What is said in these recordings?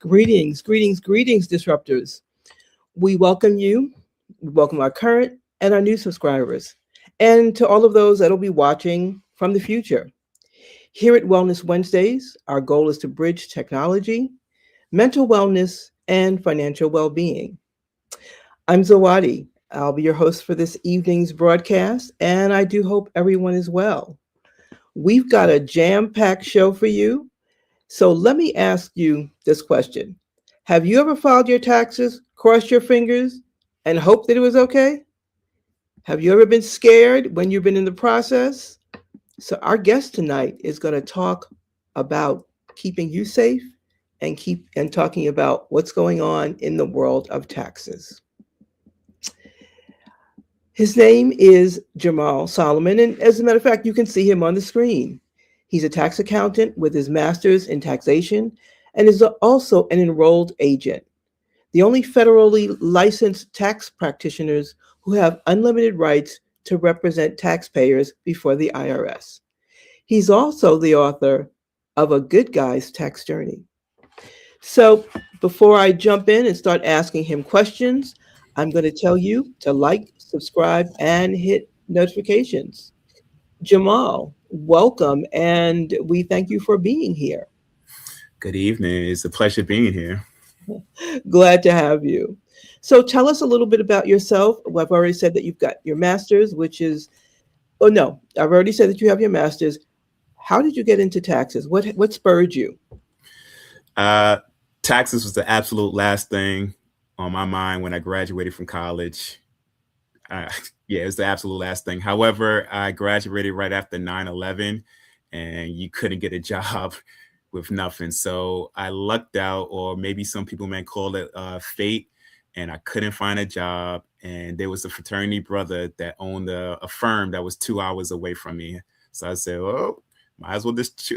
Greetings, greetings, greetings, disruptors. We welcome you. We welcome our current and our new subscribers, and to all of those that'll be watching from the future. Here at Wellness Wednesdays, our goal is to bridge technology, mental wellness, and financial well being. I'm Zawadi. I'll be your host for this evening's broadcast, and I do hope everyone is well. We've got a jam packed show for you. So let me ask you this question. Have you ever filed your taxes, crossed your fingers, and hoped that it was okay? Have you ever been scared when you've been in the process? So our guest tonight is going to talk about keeping you safe and talking about what's going on in the world of taxes. His name is Jamaal Solomon, and as a matter of fact, you can see him on the screen. He's a tax accountant with his master's in taxation and is also an enrolled agent, the only federally licensed tax practitioners who have unlimited rights to represent taxpayers before the IRS. He's also the author of A Good Guy's Tax Journey. So before I jump in and start asking him questions, I'm going to tell you to like, subscribe, and hit notifications. Jamaal, welcome, and we thank you for being here. Good evening. It's a pleasure being here. Glad to have you. So tell us a little bit about yourself. Well, I've already said that you've got your master's, which is, oh no, I've already said that you have your master's. How did you get into taxes? What spurred you? Uh, Taxes was the absolute last thing on my mind when I graduated from college. Uh, yeah, it was the absolute last thing. However, I graduated right after 9/11 and you couldn't get a job with nothing. So I lucked out, or maybe some people may call it fate, and I couldn't find a job. And there was a fraternity brother that owned a firm that was 2 hours away from me. So I said, well, might as well just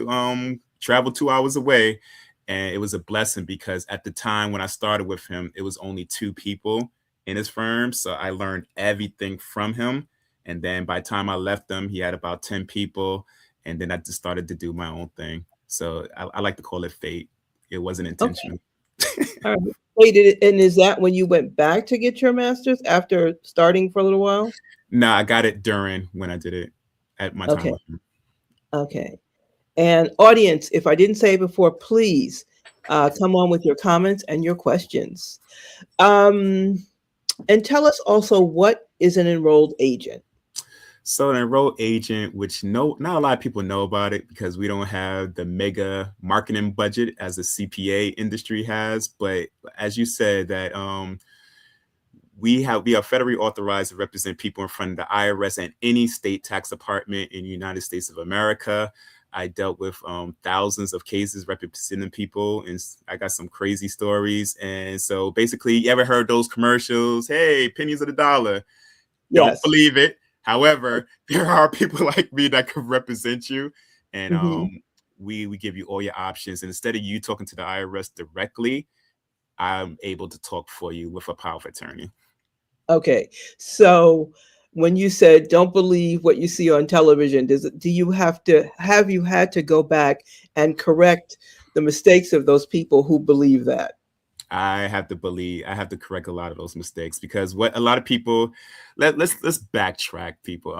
travel 2 hours away. And it was a blessing because at the time when I started with him, it was only two people in his firm. So I learned everything from him. And then by the time I left him, he had about 10 people. And then I just started to do my own thing. So I like to call it fate. It wasn't intentional. Okay. All right. Wait, and is that when you went back to get your master's after starting for a little while? No, I got it during when I did it at my time Okay. with him. Okay. And audience, if I didn't say it before, please come on with your comments and your questions. Um, and tell us also, what is an enrolled agent? So an enrolled agent, which not a lot of people know about it because we don't have the mega marketing budget as the CPA industry has. But as you said, that we are federally authorized to represent people in front of the IRS and any state tax department in the United States of America. I dealt with thousands of cases representing people, and I got some crazy stories. And so basically, you ever heard those commercials? Hey, pennies of the dollar. Don't Yes. believe it. However, there are people like me that can represent you. And we give you all your options. And instead of you talking to the IRS directly, I'm able to talk for you with a power of attorney. Okay. So when you said don't believe what you see on television, do you have you had to go back and correct the mistakes of those people who believe that? I have to correct a lot of those mistakes because what a lot of people let's backtrack people.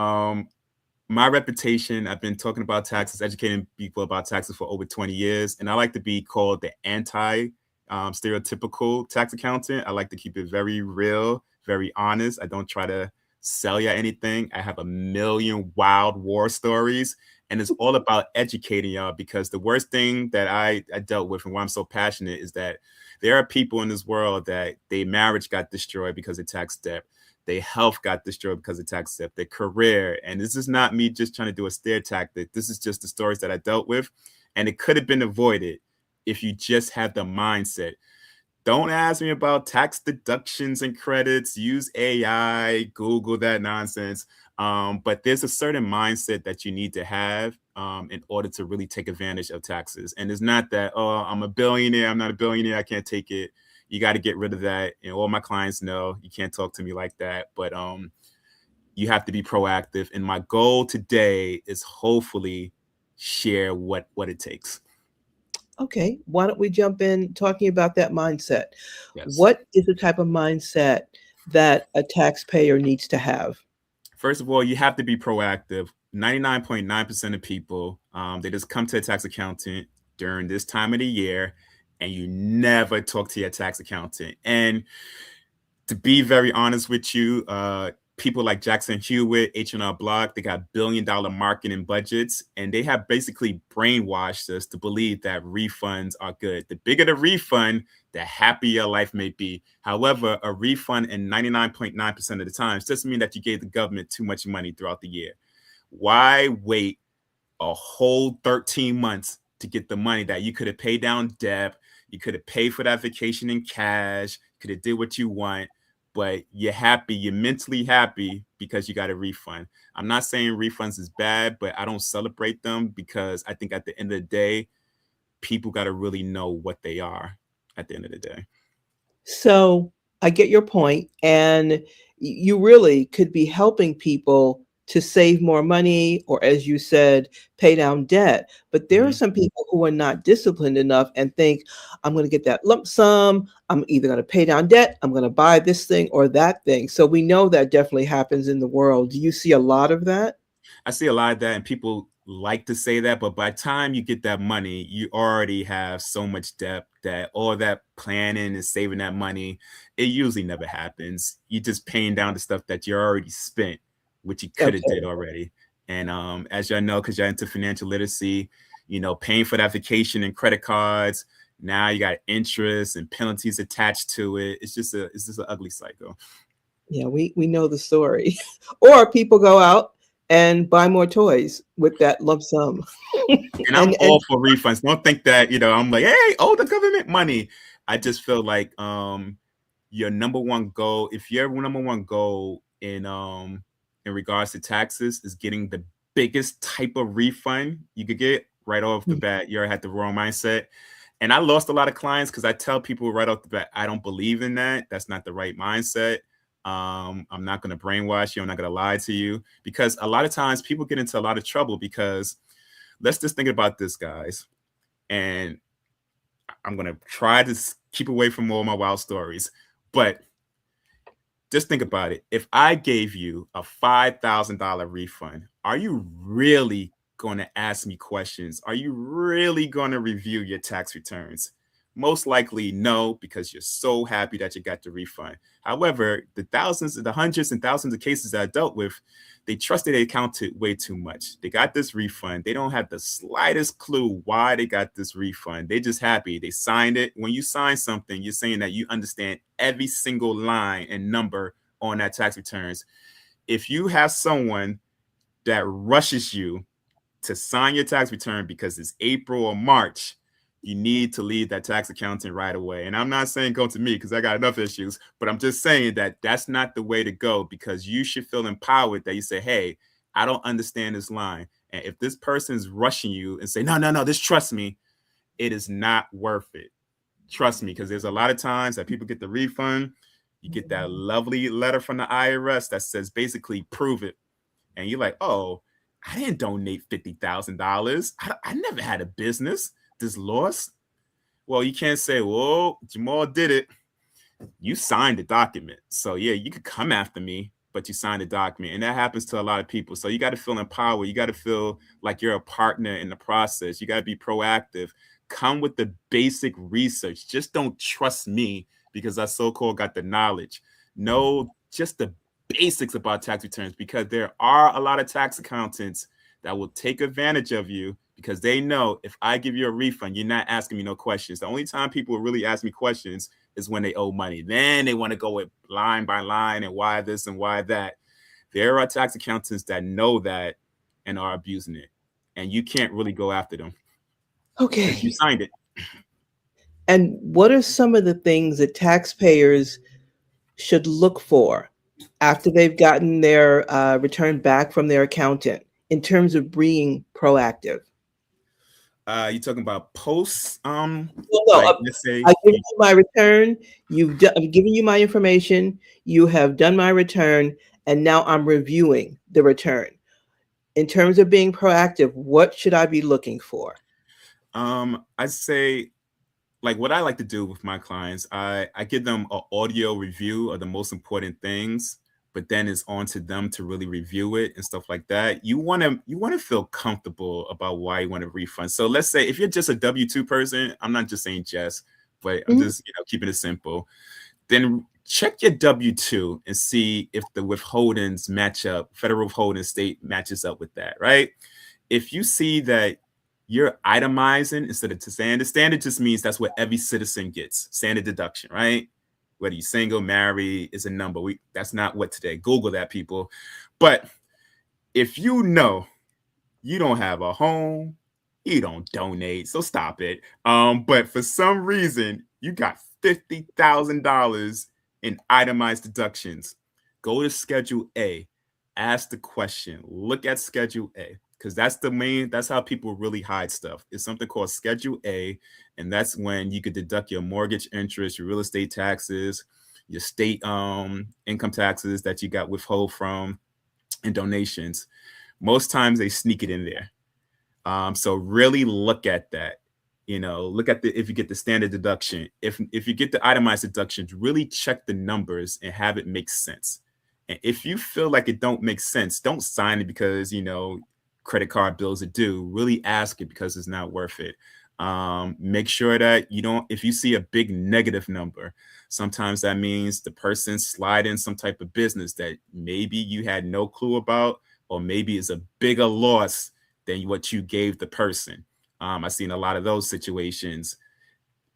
My reputation, I've been talking about taxes, educating people about taxes for over 20 years, and I like to be called the anti stereotypical tax accountant. I like to keep it very real, very honest. I don't try to sell you anything. I have a million wild war stories, and it's all about educating y'all because the worst thing that I dealt with and why I'm so passionate is that there are people in this world that their marriage got destroyed because of tax debt. Their health got destroyed because of tax debt, their career. And this is not me just trying to do a stare tactic. This is just the stories that I dealt with. And it could have been avoided if you just have the mindset. Don't ask me about tax deductions and credits. Use AI, Google that nonsense. But there's a certain mindset that you need to have in order to really take advantage of taxes. And it's not that, oh, I'm a billionaire, I'm not a billionaire, I can't take it. You got to get rid of that. And all my clients know you can't talk to me like that. But you have to be proactive. And my goal today is hopefully share what it takes. Okay, why don't we jump in talking about that mindset? Yes. What is the type of mindset that a taxpayer needs to have? First of all, you have to be proactive. 99.9% of people, they just come to a tax accountant during this time of the year, and you never talk to your tax accountant. And to be very honest with you, people like Jackson Hewitt, H&R Block, they got billion-dollar marketing budgets, and they have basically brainwashed us to believe that refunds are good. The bigger the refund, the happier your life may be. However, a refund in 99.9% of the times doesn't mean that you gave the government too much money throughout the year. Why wait a whole 13 months to get the money that you could have paid down debt, you could have paid for that vacation in cash, could have did what you want, but you're happy, you're mentally happy because you got a refund. I'm not saying refunds is bad, but I don't celebrate them because I think at the end of the day, people got to really know what they are at the end of the day. So I get your point, and you really could be helping people to save more money, or as you said, pay down debt. But there are Mhm. some people who are not disciplined enough and think, I'm going to get that lump sum. I'm either going to pay down debt, I'm going to buy this thing or that thing. So we know that definitely happens in the world. Do you see a lot of that? I see a lot of that, and people like to say that, but by the time you get that money, you already have so much debt that all that planning and saving that money, it usually never happens. You're just paying down the stuff that you already spent, which you could have did Okay. already. And as y'all know, because y'all into financial literacy, paying for that vacation and credit cards. Now you got interest and penalties attached to it. It's just an ugly cycle. Yeah, we know the story. Or people go out and buy more toys with that lump sum. And I'm And all for refunds. Don't think that, I'm like, hey, oh, the government money. I just feel like your number one goal, if your number one goal in regards to taxes is getting the biggest type of refund you could get right off the bat, you already had the wrong mindset. And I lost a lot of clients because I tell people right off the bat, I don't believe in that. That's not the right mindset. I'm not going to brainwash you. I'm not going to lie to you because a lot of times people get into a lot of trouble because let's just think about this, guys. And I'm going to try to keep away from all my wild stories. But just think about it. If I gave you a $5,000 refund, are you really going to ask me questions? Are you really going to review your tax returns? Most likely no, because you're so happy that you got the refund. However, the hundreds and thousands of cases that I dealt with, they trusted their accountant way too much. They got this refund. They don't have the slightest clue why they got this refund. They just happy. They signed it. When you sign something, you're saying that you understand every single line and number on that tax returns. If you have someone that rushes you to sign your tax return because it's April or March, you need to leave that tax accountant right away. And I'm not saying go to me because I got enough issues, but I'm just saying that that's not the way to go because you should feel empowered that you say, hey, I don't understand this line. And if this person is rushing you and say, no, no, no, just trust me, it is not worth it. Trust me, because there's a lot of times that people get the refund. You get that lovely letter from the IRS that says basically prove it. And you're like, oh, I didn't donate $50,000. I never had a business. This loss. Well, you can't say, well, Jamal did it. You signed the document. So yeah, you could come after me, but you signed the document. And that happens to a lot of people. So you got to feel empowered. You got to feel like you're a partner in the process. You got to be proactive. Come with the basic research. Just don't trust me because I so-called got the knowledge. Know just the basics about tax returns because there are a lot of tax accountants that will take advantage of you because they know if I give you a refund, you're not asking me no questions. The only time people will really ask me questions is when they owe money. Then they want to go with line by line and why this and why that. There are tax accountants that know that and are abusing it. And you can't really go after them because you okay. signed it. And what are some of the things that taxpayers should look for after they've gotten their return back from their accountant in terms of being proactive? You talking about posts? Well, no, Like let's say I give you, you my return. I've given you my information. You have done my return, and now I'm reviewing the return. In terms of being proactive, what should I be looking for? I say like what I like to do with my clients, I give them an audio review of the most important things, but then it's on to them to really review it and stuff like that. You want to feel comfortable about why you want to refund. So let's say if you're just a W-2 person, I'm not just saying just, but I'm Mhm. just keeping it simple. Then check your W-2 and see if the withholdings match up, federal withholding state matches up with that, right? If you see that you're itemizing instead of to standard, standard just means that's what every citizen gets, standard deduction, right? Whether you're single, married, is a number. That's not what today. Google that, people. But if you know you don't have a home, you don't donate, so stop it. But for some reason, you got $50,000 in itemized deductions. Go to Schedule A, ask the question, look at Schedule A, because that's how people really hide stuff. It's something called Schedule A, and that's when you could deduct your mortgage interest, your real estate taxes, your state income taxes that you got withhold from, and donations. Most times they sneak it in there. So really look at that. Look at the if you get the standard deduction. If you get the itemized deductions, really check the numbers and have it make sense. And if you feel like it don't make sense, don't sign it because credit card bills are due. Really ask it because it's not worth it. Make sure that you don't. If you see a big negative number, sometimes that means the person slide in some type of business that maybe you had no clue about, or maybe it's a bigger loss than what you gave the person. I've seen a lot of those situations.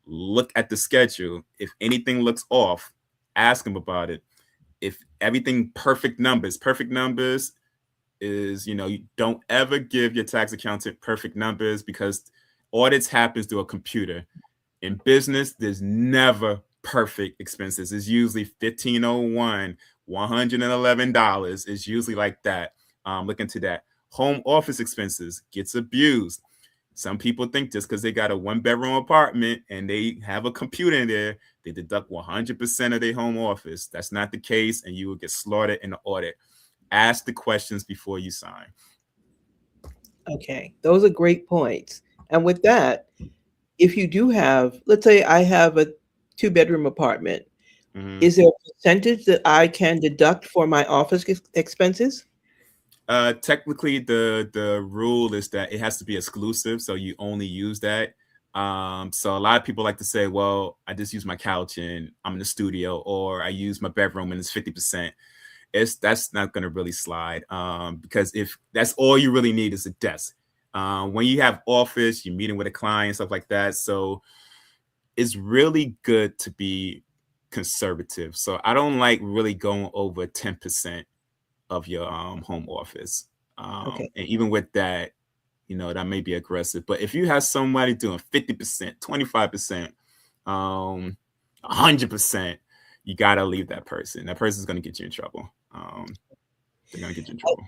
Look at the schedule. If anything looks off, ask them about it. If everything perfect numbers is, you don't ever give your tax accountant perfect numbers because audits happens through a computer. In business, there's never perfect expenses. It's usually 1501, $111. It's usually like that. Look into that. Home office expenses gets abused. Some people think just because they got a one-bedroom apartment and they have a computer in there, they deduct 100% of their home office. That's not the case, and you will get slaughtered in the audit. Ask the questions before you sign. Okay, those are great points. And with that, if you do have, let's say I have a two-bedroom apartment, Mhm. is there a percentage that I can deduct for my office expenses? Technically, the rule is that it has to be exclusive, so you only use that. So a lot of people like to say, "Well, I just use my couch and I'm in the studio, or I use my bedroom and it's 50%." That's not going to really slide, because if that's all you really need is a desk. When you have office, you're meeting with a client, stuff like that. So it's really good to be conservative. So I don't like really going over 10% of your home office. Okay. And even with that, that may be aggressive. But if you have somebody doing 50%, 25%, 100%, you gotta leave that person. That person's gonna get you in trouble. They're gonna get you in trouble.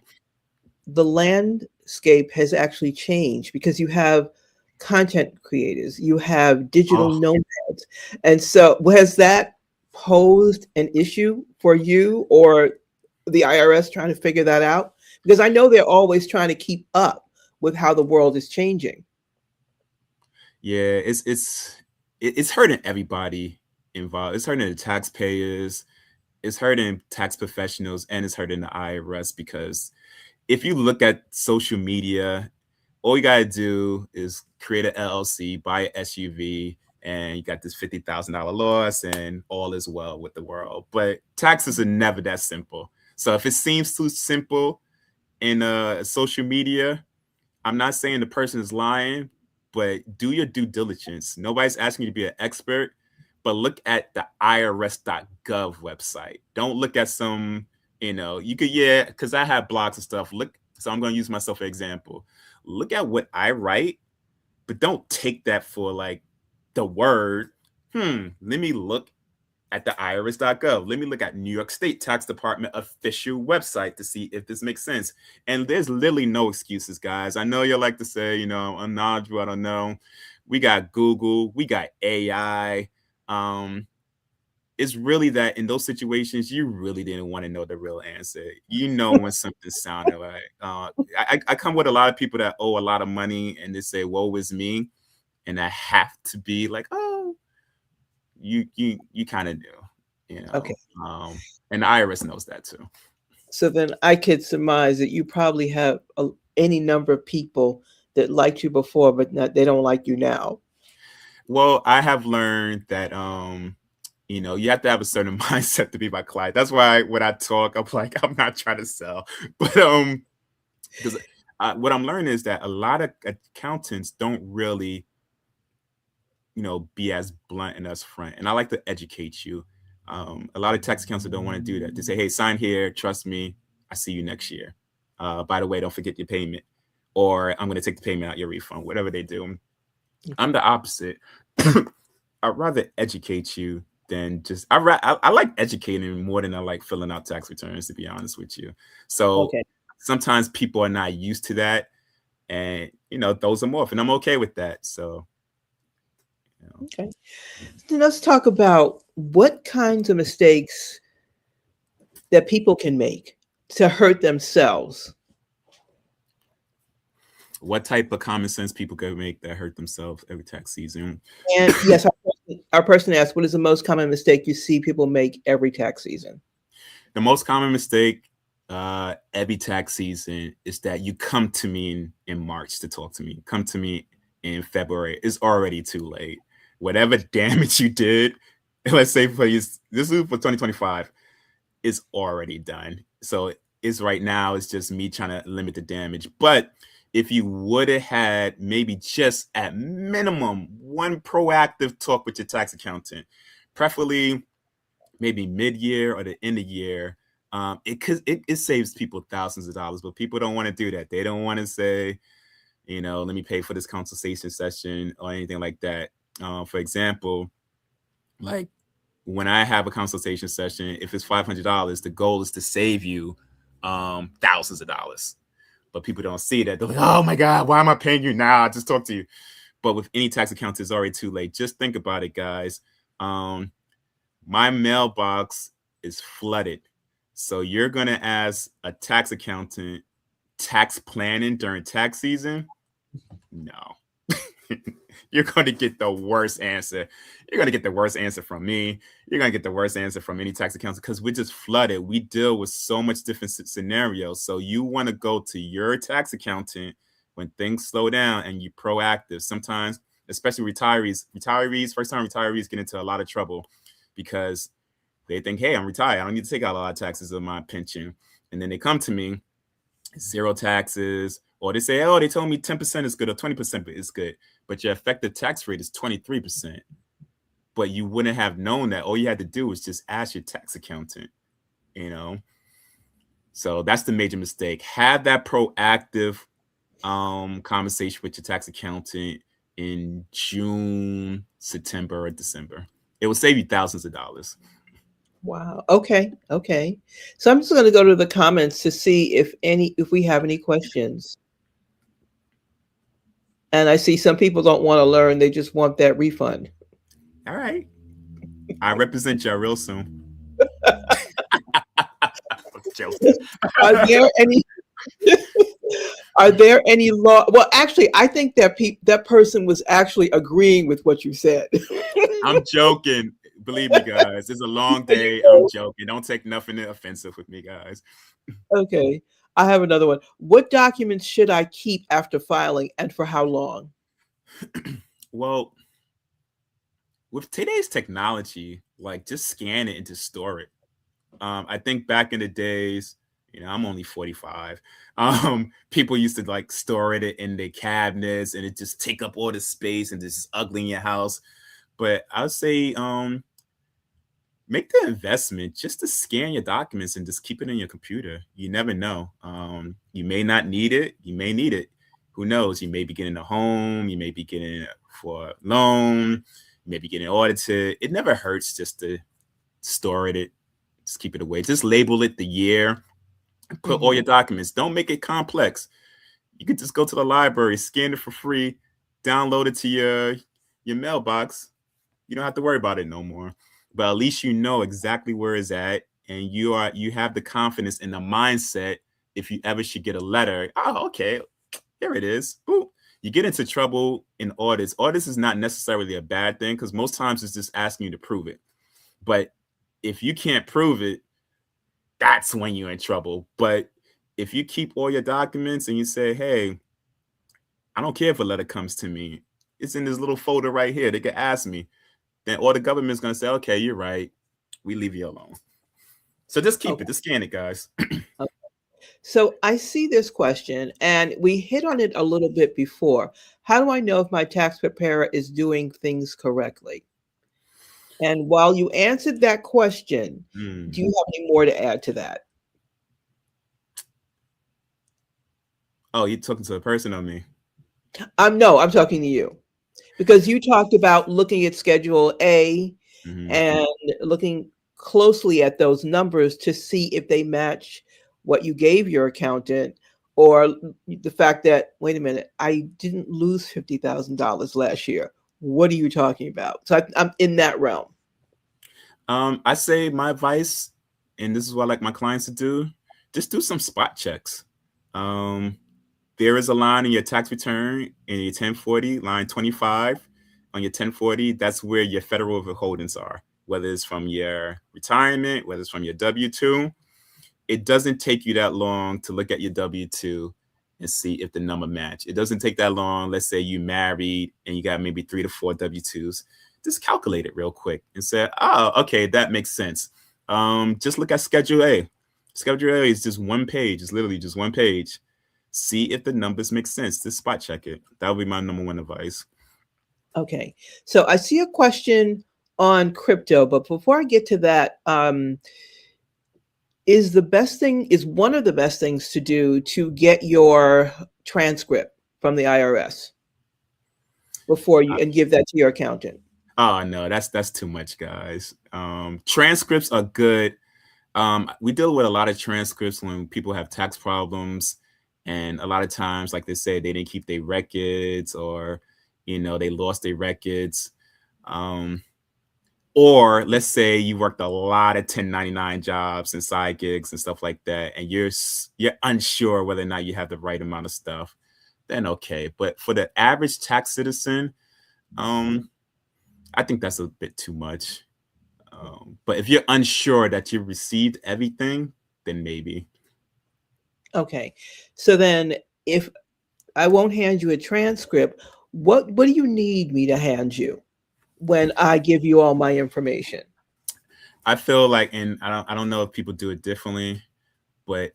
The landscape has actually changed because you have content creators, you have digital Oh, nomads. And so, has that posed an issue for you or the IRS trying to figure that out? Because I know they're always trying to keep up with how the world is changing. yeah, it's hurting everybody involved. It's hurting the taxpayers, it's hurting tax professionals, and it's hurting the IRS because if you look at social media, all you gotta do is create an LLC, buy an SUV, and you got this $50,000 loss, and all is well with the world. But taxes are never that simple. So if it seems too simple in social media, I'm not saying the person is lying, but do your due diligence. Nobody's asking you to be an expert, but look at the irs.gov website. Don't look at some, you could, yeah, because I have blogs and stuff. So I'm going to use myself as an example. Look at what I write, but don't take that for like the word. Let me look at the iris.gov. Let me look at New York State Tax Department official website to see if this makes sense. And there's literally no excuses, guys. I know you like to say, I'm knowledgeable, I don't know. We got Google, we got AI. It's really that in those situations, you really didn't want to know the real answer. When something sounded like, I come with a lot of people that owe a lot of money and they say, woe is me. and I have to be like, oh, you kind of do, Okay. and the IRS knows that too. So then I could surmise that you probably have any number of people that liked you before, but not, they don't like you now. Well, I have learned that you have to have a certain mindset to be my client. That's why when I talk, I'm like, I'm not trying to sell, but because what I'm learning is that a lot of accountants don't really, be as blunt and as front. And I like to educate you. A lot of tax accountants don't want to do that. They say, hey, sign here, trust me, I see you next year. By the way, don't forget your payment, or I'm going to take the payment out your refund, whatever they do. I'm the opposite. I'd rather educate you than just I like educating more than I like filling out tax returns, to be honest with you. So Okay. sometimes people are not used to that, and throws them off, and I'm okay with that. So Okay. Then let's talk about what kinds of mistakes that people can make to hurt themselves. what type of common sense people can make that hurt themselves every tax season? And yes, our person asked, what is the most common mistake you see people make every tax season? The most common mistake every tax season is that you come to me in March to talk to me. Come to me in February. It's already too late. Whatever damage you did, let's say for you, this is for 2025, is already done. So it's right now, it's just me trying to limit the damage. But if you would have had maybe just at minimum one proactive talk with your tax accountant, preferably maybe mid-year or the end of year, it saves people thousands of dollars. But people don't want to do that. They don't want to say, let me pay for this consultation session or anything like that. For example, like when I have a consultation session, if it's $500, the goal is to save you thousands of dollars. But people don't see that. They're like, oh my God, why am I paying you now? I just talked to you. But with any tax accountant, it's already too late. Just think about it, guys. My mailbox is flooded. So you're going to ask a tax accountant tax planning during tax season? No. You're going to get the worst answer. You're going to get the worst answer from me. You're going to get the worst answer from any tax accountant because we're just flooded. We deal with so much different scenarios. So you want to go to your tax accountant when things slow down and you're proactive. Sometimes, especially retirees, first-time retirees get into a lot of trouble because they think, hey, I'm retired. I don't need to take out a lot of taxes of my pension. And then they come to me, zero taxes, or they say, oh, they told me 10% is good or 20% is good, but your effective tax rate is 23%. But you wouldn't have known that. All you had to do was just ask your tax accountant, So that's the major mistake. Have that proactive conversation with your tax accountant in June, September, or December. It will save you thousands of dollars. Wow. Okay. Okay. So I'm just going to go to the comments to see if we have any questions. And I see some people don't want to learn; they just want that refund. All right. I represent y'all real soon. Joking. Are there any? Are there any law? Well, actually, I think that that person was actually agreeing with what you said. I'm joking. Believe me, guys. It's a long day. I'm joking. Don't take nothing offensive with me, guys. Okay. I have another one. What documents should I keep after filing and for how long? Well, with today's technology, like just scan it and just store it. I think back in the days, I'm only 45. People used to like store it in their cabinets and it just take up all the space and just ugly in your house. But I would say make the investment just to scan your documents and just keep it in your computer. You never know. You may not need it. You may need it. Who knows? You may be getting a home. You may be getting it for a loan. You may be getting audited. It never hurts just to store it. Just keep it away. Just label it the year. Put all your documents. Don't make it complex. You could just go to the library, scan it for free, download it to your mailbox. You don't have to worry about it no more. But at least you know exactly where it's at, and you have the confidence and the mindset. If you ever should get a letter, oh, okay, here it is. Boop. you get into trouble in audits. Audits is not necessarily a bad thing because most times it's just asking you to prove it. But if you can't prove it, that's when you're in trouble. But if you keep all your documents and you say, hey, I don't care if a letter comes to me, it's in this little folder right here. They can ask me. Then all the government's going to say, okay, you're right. We leave you alone. So just keep Okay. it. Just scan it, guys. So I see this question, and we hit on it a little bit before. How do I know if my tax preparer is doing things correctly? And while you answered that question, do you have any more to add to that? Oh, you're talking to a person on me. No, I'm talking to you because you talked about looking at Schedule A Mm-hmm. and looking closely at those numbers to see if they match what you gave your accountant, or the fact that, wait a minute, I didn't lose $50,000 last year. What are you talking about? So I'm in that realm. I say my advice, and this is what I like my clients to do, just do some spot checks. Um, there is a line in your tax return in your 1040, line 25 on your 1040. That's where your federal withholdings are, whether it's from your retirement, whether it's from your W-2. It doesn't take you that long to look at your W-2 and see if the number match. It doesn't take that long. Let's say you married and you got maybe 3 to 4 W-2s. Just calculate it real quick and say, oh, okay, that makes sense. Just look at Schedule A. Schedule A is just one page. It's literally just one page. See if the numbers make sense. Just spot check it. That would be my number one advice. Okay. So I see a question on crypto, but before I get to that, is one of the best things to do to get your transcript from the IRS before you and give that to your accountant? Oh no, that's too much, guys. Transcripts are good. We deal with a lot of transcripts when people have tax problems, and a lot of times, like they say, they didn't keep their records, or they lost their records. Um, or let's say you worked a lot of 1099 jobs and side gigs and stuff like that, and you're unsure whether or not you have the right amount of stuff. Then okay, but for the average tax citizen, I think that's a bit too much. But if you're unsure that you received everything, then maybe. Okay. So then if I won't hand you a transcript, what do you need me to hand you when I give you all my information? I feel like, and I don't know if people do it differently, but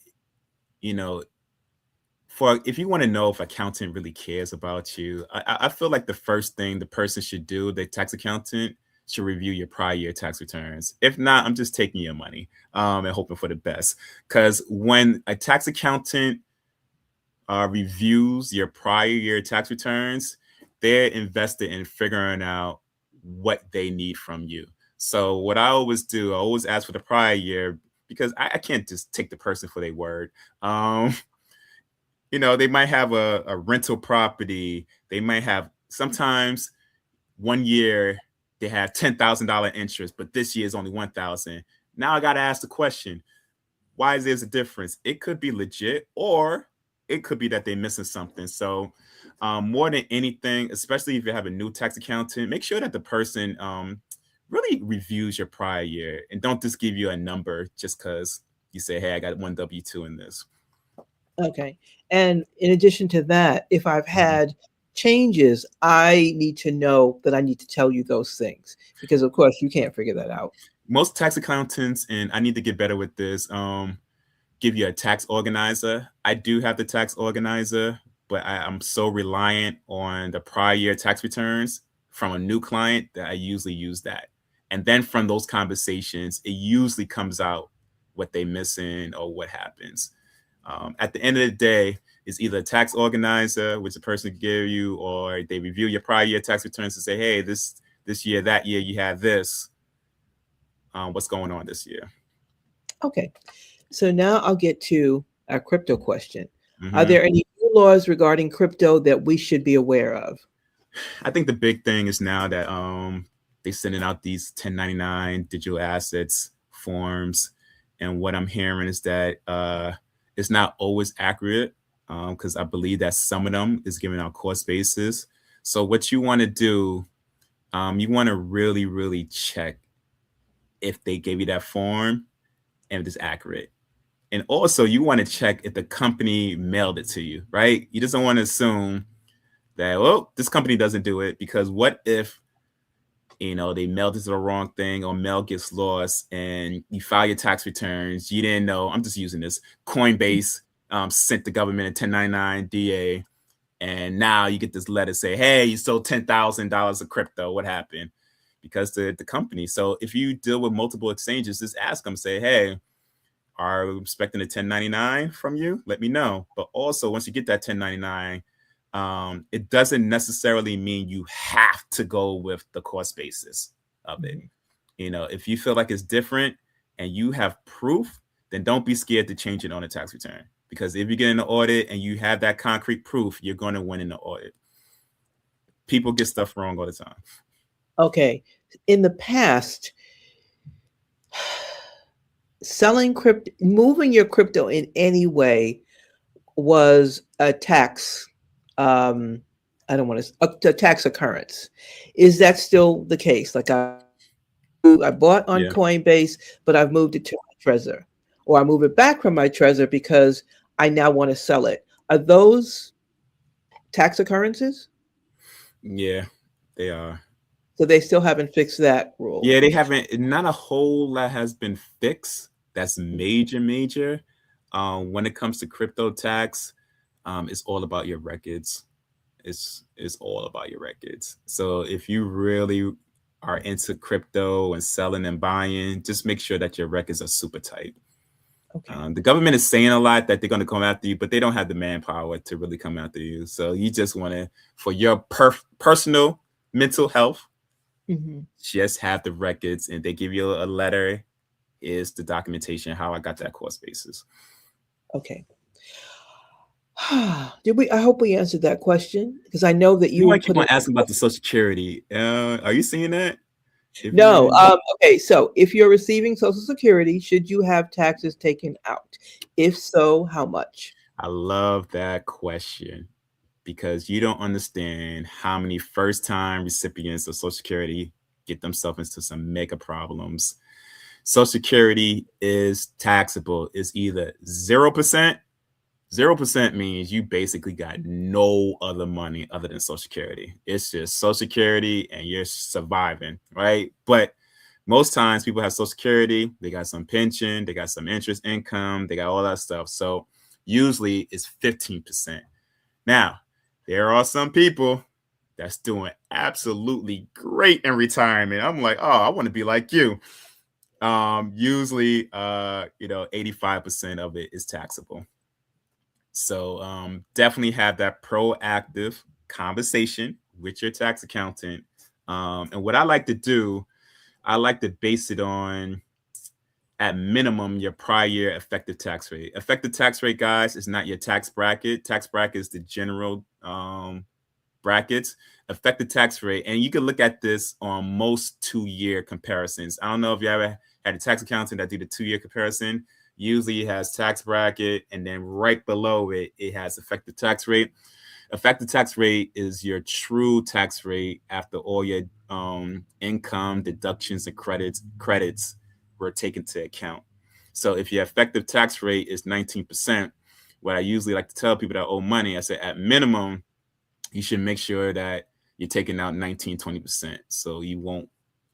you know, for if you want to know if accountant really cares about you, I feel like the first thing the person should do, the tax accountant, should review your prior year tax returns. If not, I'm just taking your money and hoping for the best. Because when a tax accountant reviews your prior year tax returns, they're invested in figuring out what they need from you. So what I always do, I always ask for the prior year because I can't just take the person for their word. Um, they might have a rental property. They might have sometimes one year they have $10,000 interest, but this year is only 1,000. Now I got to ask the question, why is there a difference? It could be legit, or it could be that they're missing something. So more than anything, especially if you have a new tax accountant, make sure that the person really reviews your prior year and don't just give you a number just because you say, hey, I got one W-2 in this. Okay. And in addition to that, if I've Mhm. had changes, I need to know that I need to tell you those things because, of course, you can't figure that out. Most tax accountants, and I need to get better with this, give you a tax organizer. I do have the tax organizer, but I'm so reliant on the prior year tax returns from a new client that I usually use that. And then from those conversations, it usually comes out what they missing or what happens. At the end of the day, it's either a tax organizer, which the person can give you, or they review your prior year tax returns and say, hey, this year, that year, you have this. What's going on this year? Okay. So now I'll get to our crypto question. Are Hmm. there any new laws regarding crypto that we should be aware of? I think the big thing is now that they sending out these 1099 digital assets forms, and what I'm hearing is that it's not always accurate. because I believe that some of them is giving out course basis. So what you want to do, you want to really, really check if they gave you that form and if it's accurate. And also, you want to check if the company mailed it to you, right? You just don't want to assume that, well, this company doesn't do it, because what if, they mailed it to the wrong thing, or mail gets lost and you file your tax returns. You didn't know, I'm just using this, Coinbase sent the government a 1099 DA, and now you get this letter say, hey, you sold $10,000 of crypto. What happened? Because the company. So if you deal with multiple exchanges, just ask them, say, hey, are expecting a 1099 from you? Let me know. But also, once you get that 1099, it doesn't necessarily mean you have to go with the cost basis of it. If you feel like it's different and you have proof, then don't be scared to change it on a tax return. Because if you get in the audit and you have that concrete proof, you're going to win in the audit. People get stuff wrong all the time. Okay. In the past, selling crypto, moving your crypto in any way was a tax. I don't want to a tax occurrence. Is that still the case? Like I bought on Yeah. Coinbase, but I've moved it to my Trezor, or I move it back from my Trezor because I now want to sell it. Are those tax occurrences? Yeah, they are. So they still haven't fixed that rule. Yeah, they haven't. Not a whole lot has been fixed. That's major, major. When it comes to crypto tax, it's all about your records. It's all about your records. So if you really are into crypto and selling and buying, just make sure that your records are super tight. Okay. The government is saying a lot that they're going to come after you, but they don't have the manpower to really come after you. So you just want to, for your personal mental health, just have the records, and they give you a letter, is the documentation how I got that course basis. Okay. Did we? I hope we answered that question, because I know that You you were want to keep on putting. asking about the Social Security. Are you seeing that? If No. you, Okay. So if you're receiving Social Security, should you have taxes taken out? If so, how much? I love that question, because you don't understand how many first time recipients of Social Security get themselves into some mega problems. Social Security is taxable. It's either 0%. 0% means you basically got no other money other than Social Security. It's just Social Security and you're surviving, right? But most times people have Social Security, they got some pension, they got some interest income, they got all that stuff. So usually it's 15%. Now, there are some people that's doing absolutely great in retirement. I'm like, oh, I want to be like you. Usually 85% of it is taxable. So definitely have that proactive conversation with your tax accountant. And what I like to do, I like to base it on, at minimum, your prior year effective tax rate. Effective tax rate, guys, is not your tax bracket. Tax bracket is the general brackets. Effective tax rate, and you can look at this on most 2-year comparisons. I don't know if you ever had a tax accountant that do the 2-year comparison. Usually it has tax bracket, and then right below it, it has effective tax rate. Effective tax rate is your true tax rate after all your income deductions and credits were taken into account. So if your effective tax rate is 19%, what I usually like to tell people that owe money, I say at minimum, you should make sure that you're taking out 19-20%, so you won't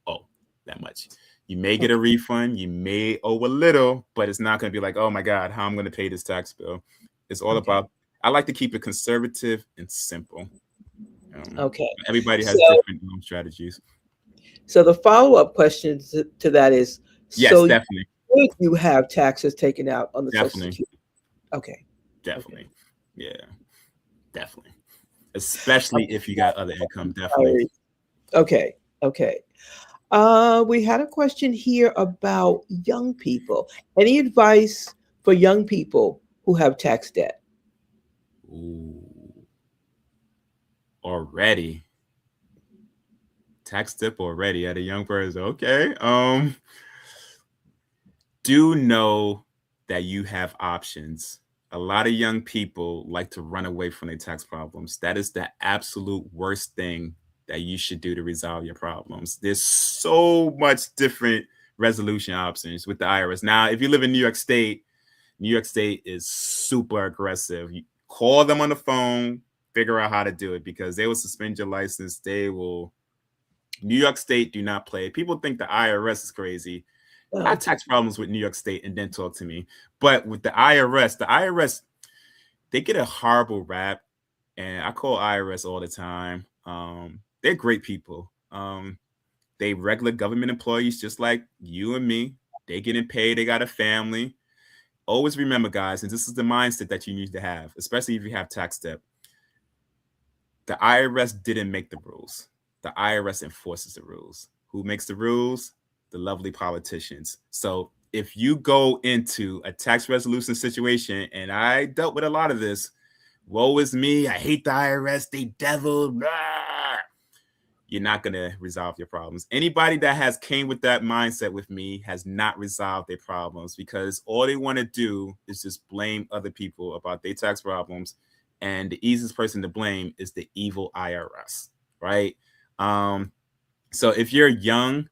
owe that much. You may get a refund, you may owe a little, but it's not going to be like, oh my God, how I'm going to pay this tax bill. It's all about, I like to keep it conservative and simple. Okay. Everybody has So, different strategies. so the follow-up question to that is, Yes, so definitely. would you have taxes taken out on the Social Definitely. Security? Okay. Definitely. Yeah, definitely. Especially if you got other income, definitely. Okay. Okay. Okay. We had a question here about young people. Any advice for young people who have tax debt? Ooh, already. Tax tip already at a young person. Okay. Do know that you have options. A lot of young people like to run away from their tax problems. That is the absolute worst thing that you should do to resolve your problems. There's so much different resolution options with the IRS. Now, if you live in New York State is super aggressive. You call them on the phone, figure out how to do it because they will suspend your license. They will. New York State do not play. People think the IRS is crazy. I have Oh, tax problems with New York State and then talk to me. But with the IRS, they get a horrible rap, and I call IRS all the time. They're great people. They regular government employees just like you and me. They getting paid. They got a family. Always remember, guys, and this is the mindset that you need to have, especially if you have tax debt. The IRS didn't make the rules. The IRS enforces the rules. Who makes the rules? The lovely politicians. So if you go into a tax resolution situation, and I dealt with a lot of this, woe is me, I hate the IRS, they devil, blah, you're not going to resolve your problems. Anybody that has came with that mindset with me has not resolved their problems because all they want to do is just blame other people about their tax problems. And the easiest person to blame is the evil IRS, right? So if you're young,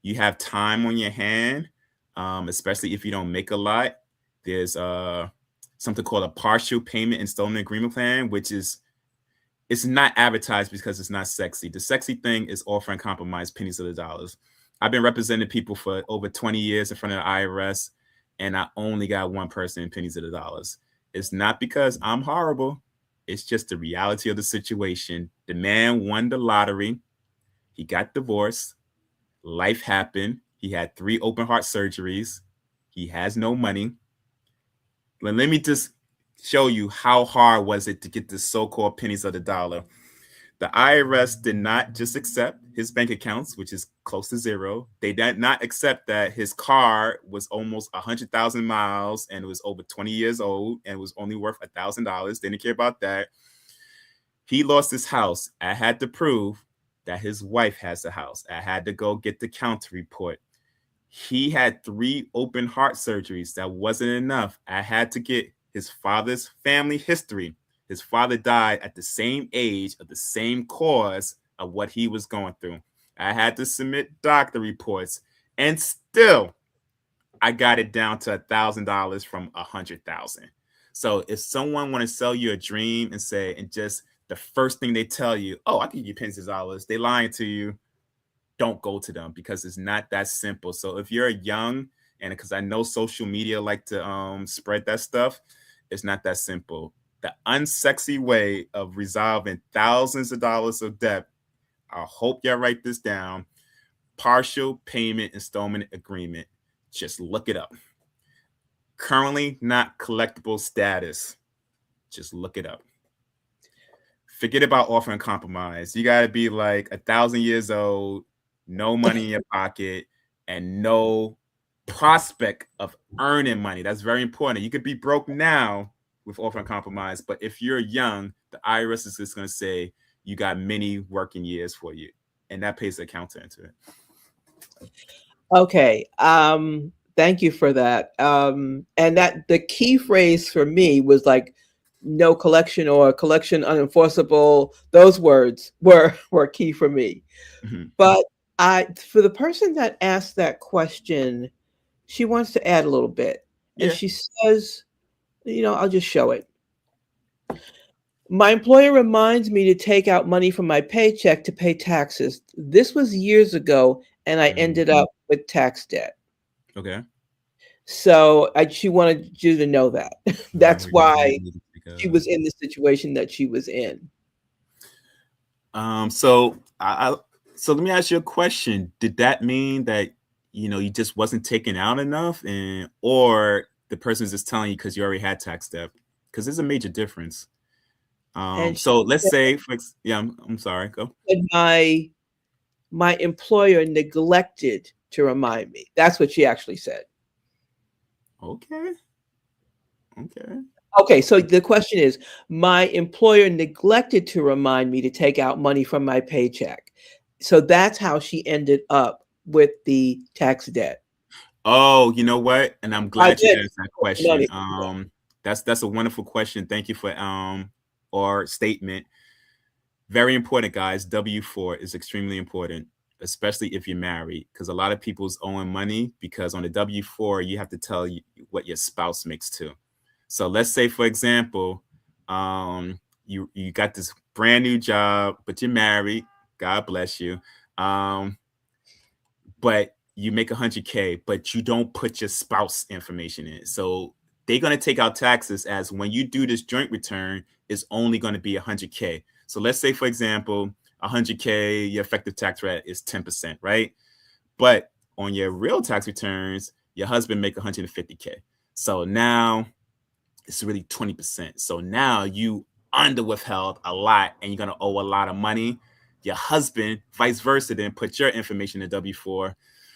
you have time on your hand, especially if you don't make a lot. There's something called a partial payment installment agreement plan, which is it's not advertised because it's not sexy. The sexy thing is offering compromise pennies of the dollars. I've been representing people for over 20 years in front of the IRS, and I only got one person in pennies of the dollars. It's not because I'm horrible. It's just the reality of the situation. The man won the lottery. He got divorced. Life happened. He had 3 open heart surgeries. He has no money. Let me just show you how hard was it to get the so-called pennies of the dollar. The IRS did not just accept his bank accounts, which is close to zero. They did not accept that his car was almost 100,000 miles and it was over 20 years old and it was only worth $1,000. They didn't care about that. He lost his house. I had to prove that his wife has the house. I had to go get the counter report. He had 3 open heart surgeries. That wasn't enough. I had to get his father's family history. His father died at the same age of the same cause of what he was going through. I had to submit doctor reports, and still, I got it down to $1,000 from 100,000. So if someone want to sell you a dream and say, and just the first thing they tell you, oh, I can give you pennies of dollars, they lying to you. Don't go to them because it's not that simple. So if you're young, and because I know social media like to spread that stuff, it's not that simple. The unsexy way of resolving thousands of dollars of debt, I hope y'all write this down, partial payment installment agreement. Just look it up. Currently not collectible status. Just look it up. Forget about offering compromise. You got to be like 1,000 years old, no money in your pocket, and no prospect of earning money. That's very important. You could be broke now with offering compromise, but if you're young, the IRS is just going to say you got many working years for you, and that pays the counter into it. okay. Thank you for that. And that the key phrase for me was like no collection or collection unenforceable. Those words were key for me. Mhm. But for the person that asked that question, she wants to add a little bit. And Yeah. she says, I'll just show it. My employer reminds me to take out money from my paycheck to pay taxes. This was years ago, and I Mhm. ended up with tax debt. Okay. So she wanted you to know that. That's Right. why she was in the situation that she was in. So so let me ask you a question. Did that mean that you just wasn't taking out enough, and or the person's just telling you because you already had tax debt? Because there's a major difference. And she So let's said say, yeah, I'm sorry. Go. that my employer neglected to remind me. That's what she actually said. Okay. Okay. Okay, so the question is, my employer neglected to remind me to take out money from my paycheck. So that's how she ended up with the tax debt. Oh, you know what? And I'm I glad you did asked that money. question. That's a wonderful question. Thank you for or statement. Very important, guys. W-4 is extremely important, especially if you're married, because a lot of people's owing money because on the W-4 you have to tell you what your spouse makes too. So let's say, for example, you got this brand new job, but you're married. God bless you. Um, but you make 100K, but you don't put your spouse information in. So they're going to take out taxes as when you do this joint return, it's only going to be 100K. So let's say, for example, 100K, your effective tax rate is 10%, right? But on your real tax returns, your husband make 150K. So now it's really 20%. So now you under withheld a lot and you're going to owe a lot of money. Your husband, vice versa, then put your information in W-4.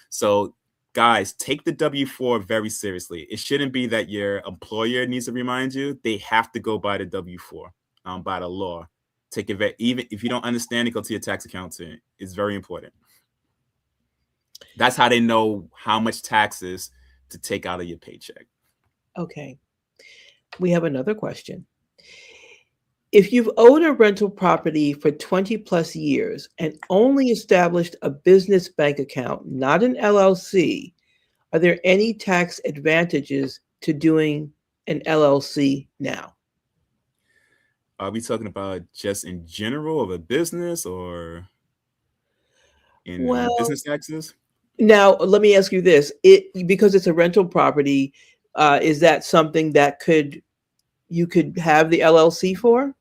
So guys, take the W-4 very seriously. It shouldn't be that your employer needs to remind you. They have to go by the W-4, by the law. Take it even if you don't understand it, go to your tax accountant. It's very important. That's how they know how much taxes to take out of your paycheck. Okay. We have another question. If you've owned a rental property for 20 plus years and only established a business bank account, not an LLC, are there any tax advantages to doing an LLC now? Are we talking about just in general of a business or in Well, business taxes? now let me ask you this: it because it's a rental property, is that something that could you could have the LLC for?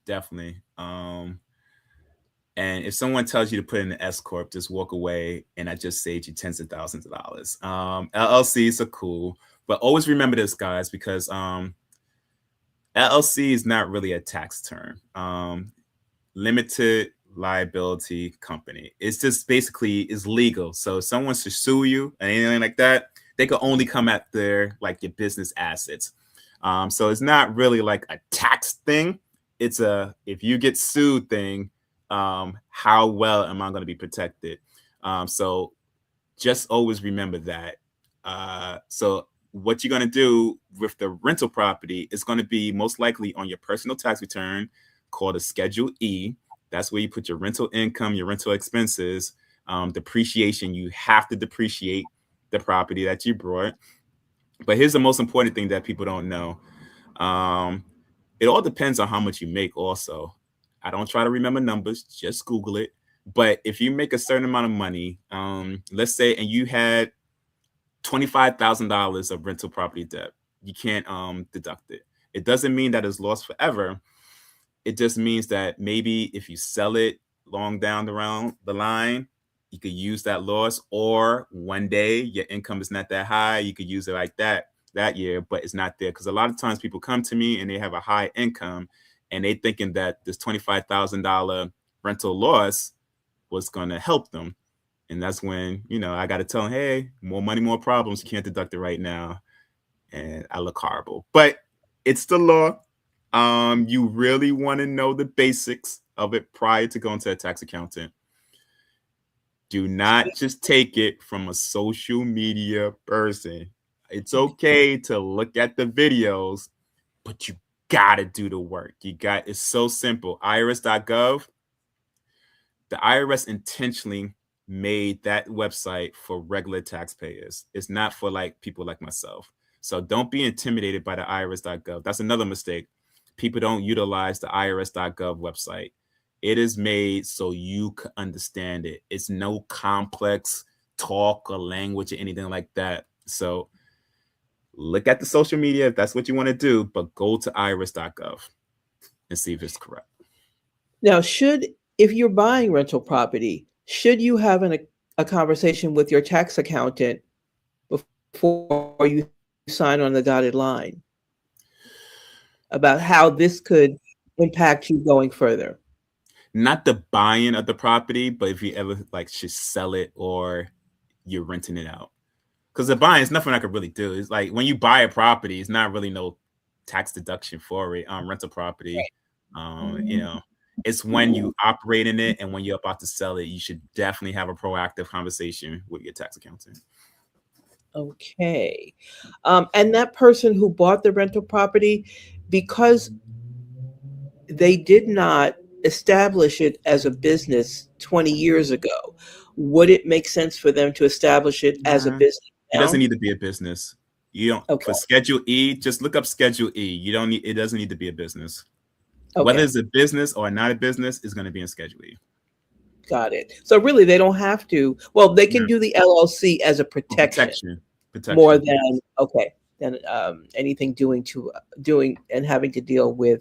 Definitely. And if someone tells you to put in an S corp, just walk away, and I just saved you tens of thousands of dollars. LLCs are cool, but always remember this, guys, because LLC is not really a tax term. Limited liability company. It's just basically is legal. So if someone wants to sue you and anything like that, they can only come at their like your business assets. So it's not really like a tax thing. It's a if you get sued thing. How well am I going to be protected? So just always remember that. So what you're going to do with the rental property is going to be most likely on your personal tax return called a Schedule E. That's where you put your rental income, your rental expenses, depreciation. You have to depreciate the property that you brought. But here's the most important thing that people don't know. Um, it all depends on how much you make also. I don't try to remember numbers, just Google it. But if you make a certain amount of money, let's say, and you had $25,000 of rental property debt, you can't deduct it. It doesn't mean that it's lost forever. It just means that maybe if you sell it long down the line, you could use that loss, or one day your income is not that high, you could use it like that year, but it's not there. Because a lot of times people come to me and they have a high income and they thinking that this $25,000 rental loss was going to help them. And that's when, I got to tell them, hey, more money, more problems. You can't deduct it right now. And I look horrible. But it's the law. You really want to know the basics of it prior to going to a tax accountant. Do not just take it from a social media person. It's okay to look at the videos, but you gotta do the work. It's so simple. IRS.gov, the IRS intentionally made that website for regular taxpayers. It's not for like people like myself. So don't be intimidated by the IRS.gov. That's another mistake. People don't utilize the IRS.gov website. It is made so you can understand it. It's no complex talk or language or anything like that. So look at the social media if that's what you want to do, but go to iris.gov and see if it's correct. Now, if you're buying rental property, should you have a conversation with your tax accountant before you sign on the dotted line about how this could impact you going further? Not the buying of the property, but if you ever like should sell it or you're renting it out. Because the buying is nothing I could really do. It's like when you buy a property, it's not really no tax deduction for it. Rental property, it's when you operate in it and when you're about to sell it, you should definitely have a proactive conversation with your tax accountant. Okay. And that person who bought the rental property, because they did not establish it as a business 20 years ago, would it make sense for them to establish it as a Nah, business it doesn't now? need to be a business. You don't Okay. for Schedule E. Just look up Schedule E. You don't need. It doesn't need to be a business. Whether Okay. it's a business or not a business is going to be in Schedule E. Got it. So really, they don't have to. Well, they can Yeah, do the LLC as a for protection protection, more protection. than Yes, okay than anything doing and having to deal with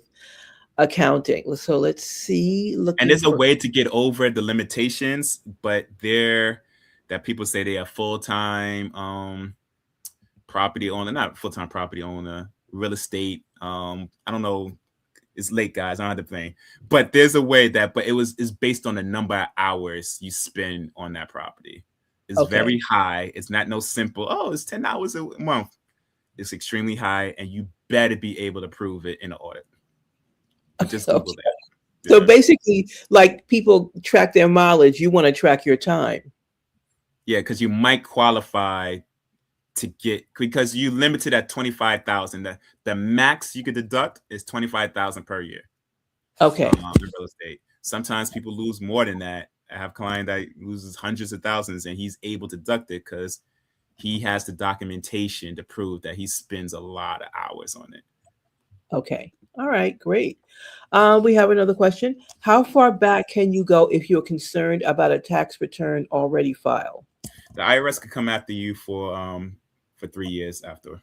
accounting. So let's see. and Looking there's a for way to get over the limitations, but they're that people say they are full time property owner, not full time property owner, real estate. I don't know. It's late, guys. I don't have to think, but there's a way that, but it's based on the number of hours you spend on that property. It's very okay. high. It's not no simple. Oh, it's 10 hours a month. It's extremely high, and you better be able to prove it in an audit. But just Okay. Google that. So Yeah, basically, like people track their mileage, you want to track your time. yeah, because you might qualify to get because you limited at 25,000. The max you could deduct is 25,000 per year Okay. in real estate. Sometimes people lose more than that. I have a client that loses hundreds of thousands, and he's able to deduct it because he has the documentation to prove that he spends a lot of hours on it. Okay. All right. Great. We have another question. How far back can you go if you're concerned about a tax return already filed? The IRS could come after you for 3 years after.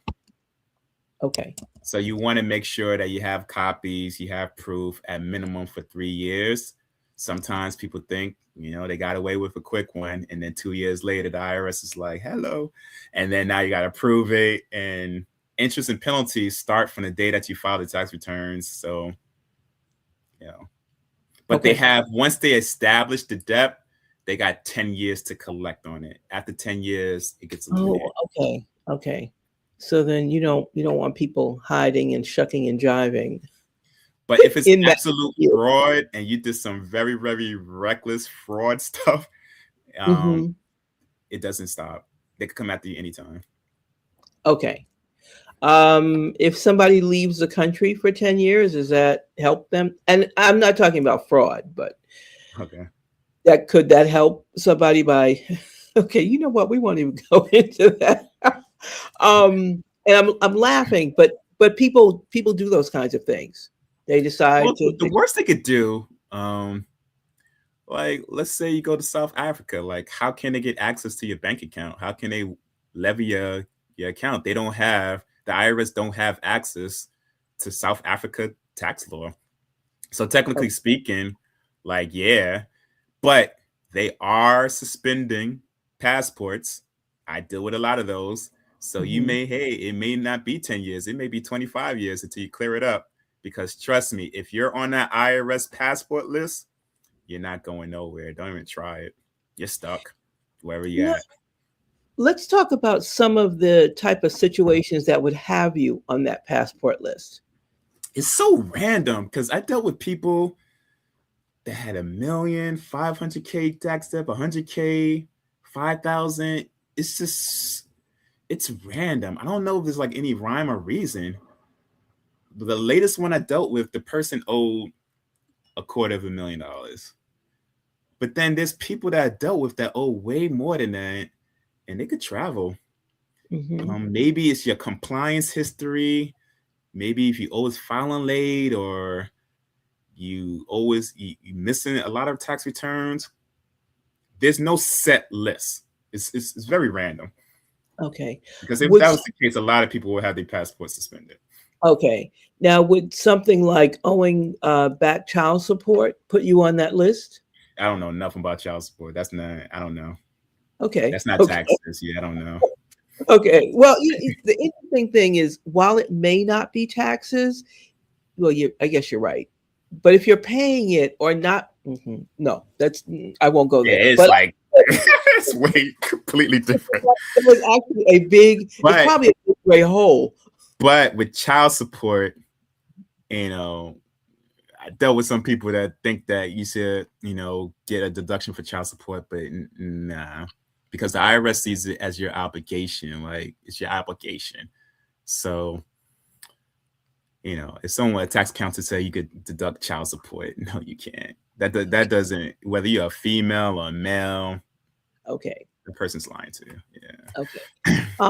Okay. So you want to make sure that you have copies, you have proof at minimum for 3 years. Sometimes people think, they got away with a quick one, and then 2 years later, the IRS is like, "Hello," and then now you got to prove it. And interest and penalties start from the day that you file the tax returns. So, you know, but they Okay. have once they establish the debt, they got 10 years to collect on it. After 10 years, it gets Oh, eliminated. okay. Okay. So then you don't want people hiding and shucking and jiving But if it's in that absolute year. fraud and you did some very, very reckless fraud stuff, um, Hmm. it doesn't stop. They could come after you anytime. Okay. If somebody leaves the country for 10 years, does that help them? And I'm not talking about fraud, but Okay. that help somebody by okay, you know what? We won't even go into that. And I'm laughing, but people do those kinds of things. They decide Well, to the worst they could do, like let's say you go to South Africa, like how can they get access to your bank account? How can they levy your account? They don't have the IRS don't have access to South Africa tax law. So technically speaking, like yeah, but they are suspending passports. I deal with a lot of those. So Mhm. hey, it may not be 10 years, it may be 25 years until you clear it up. Because trust me, if you're on that IRS passport list, you're not going nowhere. Don't even try it. You're stuck wherever you Now, at. let's talk about some of the type of situations that would have you on that passport list. It's so random because I dealt with people that had 1,000,000, 500K tax debt, 100K, 5,000. It's just it's random. I don't know if there's like any rhyme or reason. The latest one I dealt with, the person owed $250,000. But then there's people that I dealt with that owe way more than that, and they could travel. Hmm. Maybe it's your compliance history. Maybe if you always filing late or you missing a lot of tax returns. There's no set list. It's very random Okay. because if Would that was the case, a lot of people would have their passports suspended. Okay. Now, would something like owing back child support put you on that list? I don't know nothing about child support. That's not. I don't know. Okay. That's not Okay. taxes. Yeah, I don't know. Okay. Well, the interesting thing is, while it may not be taxes, well, I guess you're right. But if you're paying it or not, no, I won't go Yeah, there. it's But like it's way completely different. it was actually it's But probably a big gray hole. with child support, you know, I dealt with some people that think that you should, get a deduction for child support, but nah. because the IRS sees it as your obligation, like it's your obligation. So, if someone a tax accountant say you could deduct child support, no, you can't. That doesn't, whether you're a female or a male, Okay. the person's lying to you. Yeah. Okay. Uh,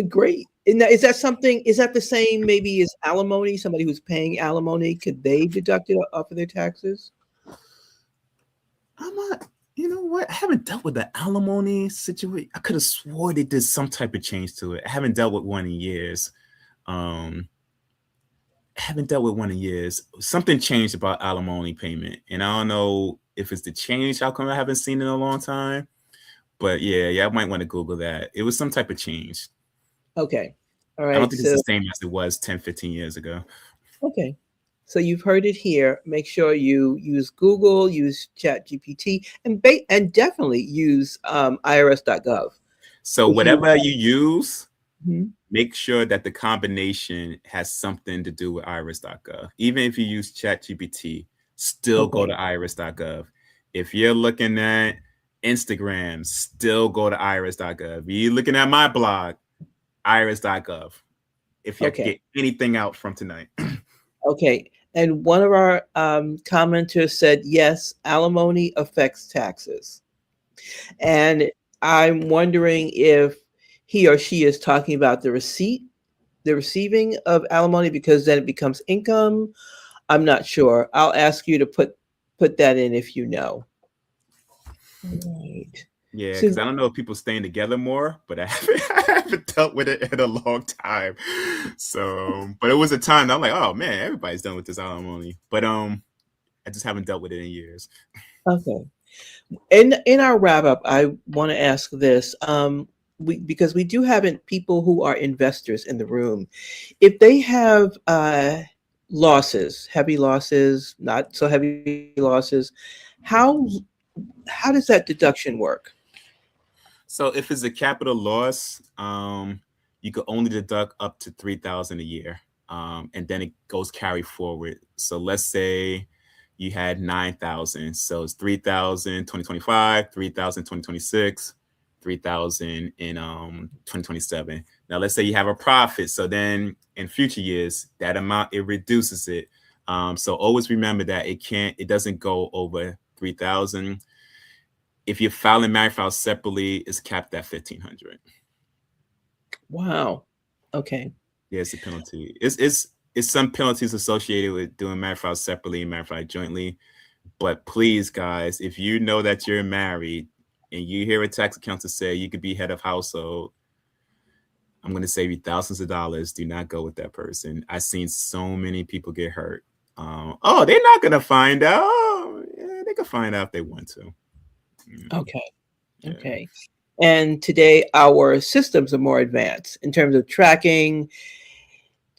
Great. And is that something? Is that the same? Maybe as alimony. Somebody who's paying alimony, could they deduct it off of their taxes? I'm not. You know what? I haven't dealt with the alimony situation. I could have swore they did some type of change to it. I haven't dealt with one in years. Um, I haven't dealt with one in years. Something changed about alimony payment, and I don't know if it's the change. How come I haven't seen it in a long time? But yeah, I might want to Google that. It was some type of change. Okay. All I don't right. think it's So the same as it was 10, 15 years ago. okay. So you've heard it here. Make sure you use Google, use ChatGPT, and definitely use irs.gov. So If you whatever you use, Mhm. make sure that the combination has something to do with iris.gov. Even if you use ChatGPT, still go Okay. to iris.gov. If you're looking at Instagram, still go to iris.gov. If you're looking at my blog, iris.gov. If you Okay. get anything out from tonight. Okay. And one of our commenters said, yes, alimony affects taxes. And I'm wondering if he or she is talking about the receiving of alimony, because then it becomes income. I'm not sure. I'll ask you to put that in if you know. Right. Yeah, So because I don't know if people staying together more, but I haven't dealt with it in a long time. So, but it was a time that I'm like, oh man, everybody's done with this alimony. But I just haven't dealt with it in years. okay. In our wrap up, I want to ask this. Because we do have people who are investors in the room. If they have losses, heavy losses, not so heavy losses, how how does that deduction work? So if it's a capital loss, you could only deduct up to 3,000 a year, and then it goes carry forward. So let's say you had 9,000, so it's 3,000 2025, 3,000 2026, 3,000 in 2027. Now let's say you have a profit, so then in future years that amount it reduces it. So always remember that it doesn't go over 3,000. If you're filing married files separately, it's capped at 1,500. Wow. Okay. Yeah, it's a penalty. It's some penalties associated with doing married files separately and married files jointly. But please, guys, if you know that you're married and you hear a tax accountant say you could be head of household, I'm going to save you thousands of dollars. Do not go with that person. I've seen so many people get hurt. Oh, they're not going to find out. Oh, yeah, they can find out if they want to. Okay. Yeah. Okay. And today our systems are more advanced in terms of tracking,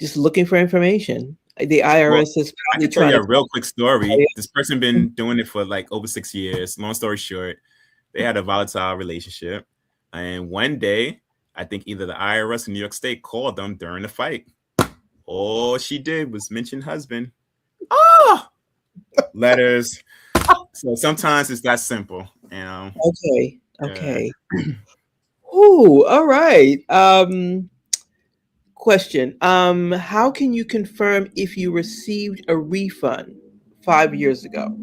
just looking for information. The Well, IRS is I probably could tell trying you to a real quick story. find This person been doing it for like over 6 years. Long story short, they had a volatile relationship, and one day, I think either the IRS or New York State called them during the fight. All she did was mention husband. Oh, letters. So sometimes it's that simple, you know. Okay. Yeah. Okay. Ooh, all right. Question. How can you confirm if you received a refund 5 years ago?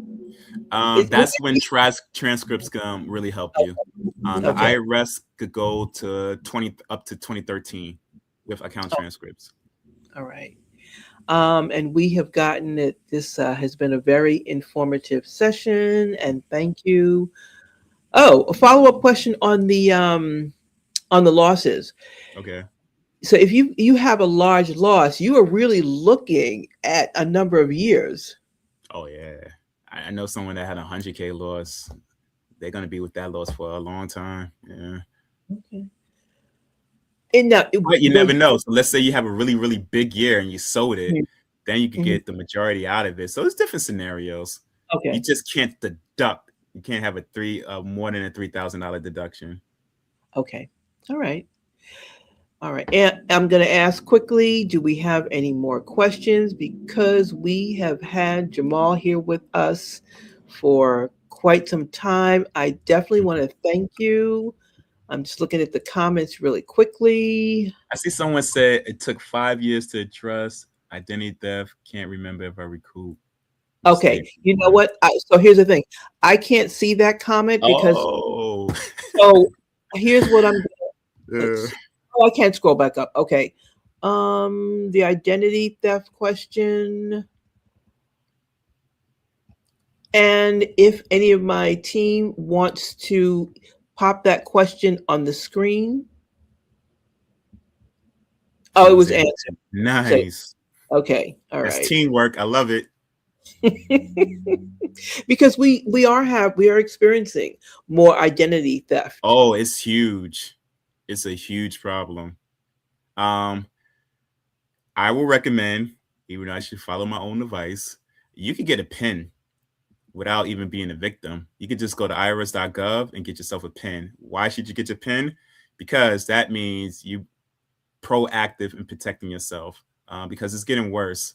Would That's when transcripts can really help you. The okay. IRS could go to 2013 with account transcripts. All right. And we have gotten it. This has been a very informative session, and thank you. Oh, a follow-up question on the losses. Okay. So if you have a large loss, you are really looking at a number of years. Oh yeah, I know someone that had 100K loss. They're gonna be with that loss for a long time. Yeah, Okay. And now, but you never those. know. So let's say you have a really really big year and you sold it, Mhm, then you could mhm. get the majority out of it. So it's different scenarios. You Okay. just can't deduct. You can't have a more than a $3,000 deduction. Okay. All right. All right. And I'm going to ask quickly, do we have any more questions? Because we have had Jamaal here with us for quite some time. I definitely want to thank you. I'm just looking at the comments really quickly. I see someone said it took 5 years to address identity theft. Can't remember if I recoup Okay, mistake. you know what? So here's the thing. I can't see that comment because Oh, so here's what I'm uh, let's oh, I can't scroll back up. Okay. The identity theft question. And if any of my team wants to pop that question on the screen. Oh, it it was was answered. answered. So Nice. okay, all That's right. teamwork. I love it. Because we are experiencing more identity theft. Oh, it's huge. It's a huge problem. Um, I will recommend, even though I should follow my own advice, you could get a PIN without even being a victim. You could just go to irs.gov and get yourself a PIN. Why should you get your PIN? Because that means you proactive in protecting yourself, because it's getting worse.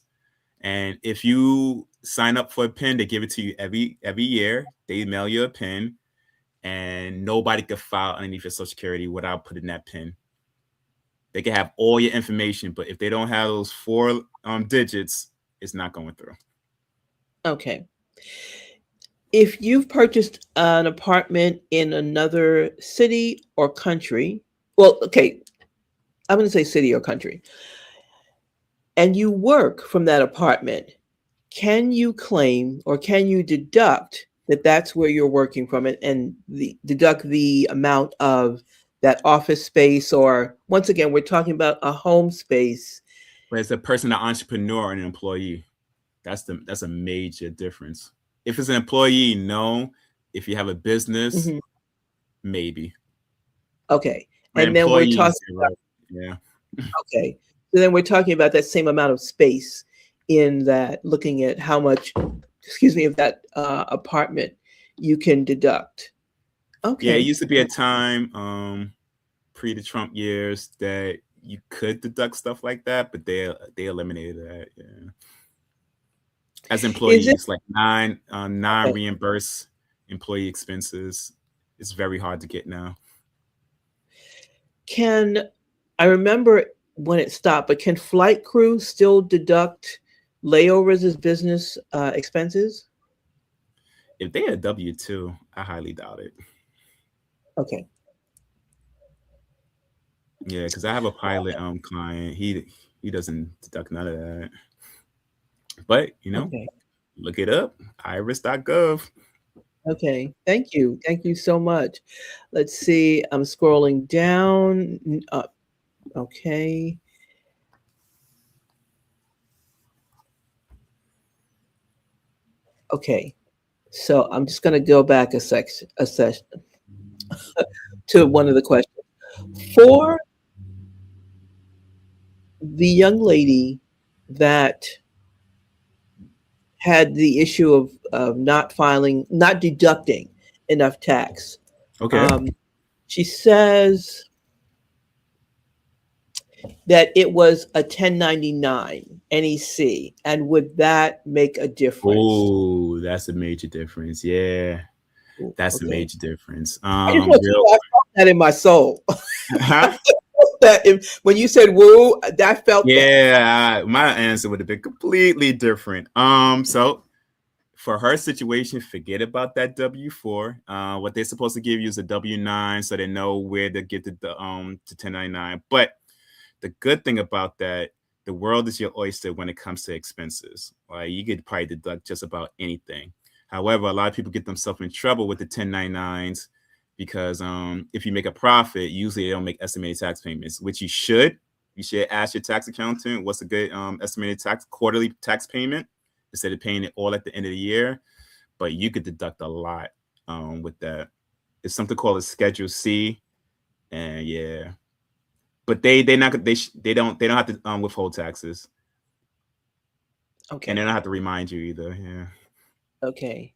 And if you sign up for a PIN, they give it to you every year. They mail you a PIN, and nobody can file underneath your Social Security without putting that PIN. They can have all your information, but if they don't have those four digits, it's not going through. Okay. If you've purchased an apartment in another city or country, well, okay, I'm going to say city or country, and you work from that apartment, can you claim or can you deduct that that's where you're working from it and deduct the amount of that office space? Or once again, we're talking about a home space. But it's a person, an entrepreneur, or an employee. That's a major difference. If it's an employee, no. If you have a business, Mhm. maybe. Okay. For And then we're employees, talking you're about, right. Yeah. okay. So then we're talking about that same amount of space in that, looking at how much, excuse me, of that apartment you can deduct. Yeah, it Okay. used to be a time pre the Trump years that you could deduct stuff like that, but they eliminated that. Yeah. As Is it employees, like non okay? reimburse employee expenses, it's very hard to get now. Can I remember when it stopped, but can flight crew still deduct layovers as business expenses? If they had W-2, I highly doubt it. Okay. Yeah, because I have a pilot client. He doesn't deduct none of that. But Okay. look it up. Iris.gov. Okay. Thank you. Thank you so much. Let's see. I'm scrolling down. Up. Okay. Okay. So I'm just going to go back a session to one of the questions. For the young lady that had the issue of not filing, not deducting enough tax. Okay. Um, she says that it was a 1099 NEC, and would that make a difference? Oh, that's a major difference. Yeah, Ooh, that's a okay. major difference. I just want you to Real. know I felt that in my soul. Huh? That when you said woo, I felt that. Yeah, my answer would have been completely different. So for her situation, forget about that W-4. What they're supposed to give you is a W-9, so they know where to get the 1099. But the good thing about that, the world is your oyster when it comes to expenses. Like you could probably deduct just about anything. However, a lot of people get themselves in trouble with the 1099s because if you make a profit, usually they don't make estimated tax payments, which you should. You should ask your tax accountant what's a good estimated quarterly tax payment instead of paying it all at the end of the year. But you could deduct a lot with that. It's something called a Schedule C, and yeah, but they not they don't have to withhold taxes, and they Okay. don't have to remind you either. Yeah. Okay.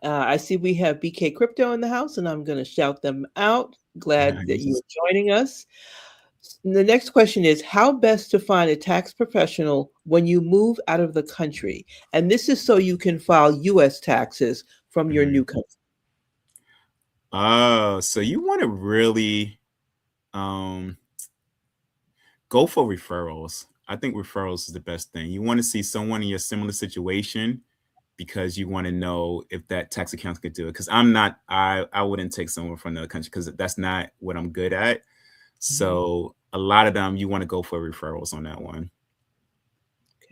I see we have BK Crypto in the house, and I'm going to shout them out. Glad that you Nice. are joining us. The next question is how best to find a tax professional when you move out of the country? And this is so you can file US taxes from your Mhm. new country. Oh, so you want to really um go for referrals. I think referrals is the best thing. You want to see someone in your similar situation because you want to know if that tax account could do it. Because I wouldn't take someone from another country because that's not what I'm good at. Mhm. So a lot of them, you want to go for referrals on that one.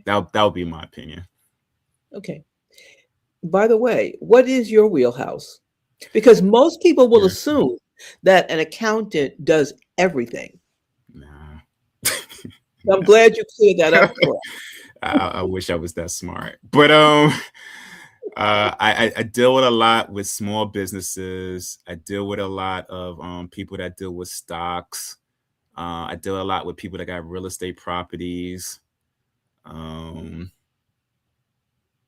That would be my opinion. Okay. By the way, what is your wheelhouse? Because most people will Yeah, assume that an accountant does everything. nah. I'm glad you cleared that up for us. I wish I was that smart, but I deal with a lot with small businesses. I deal with a lot of people that deal with stocks. I deal a lot with people that got real estate properties. Um,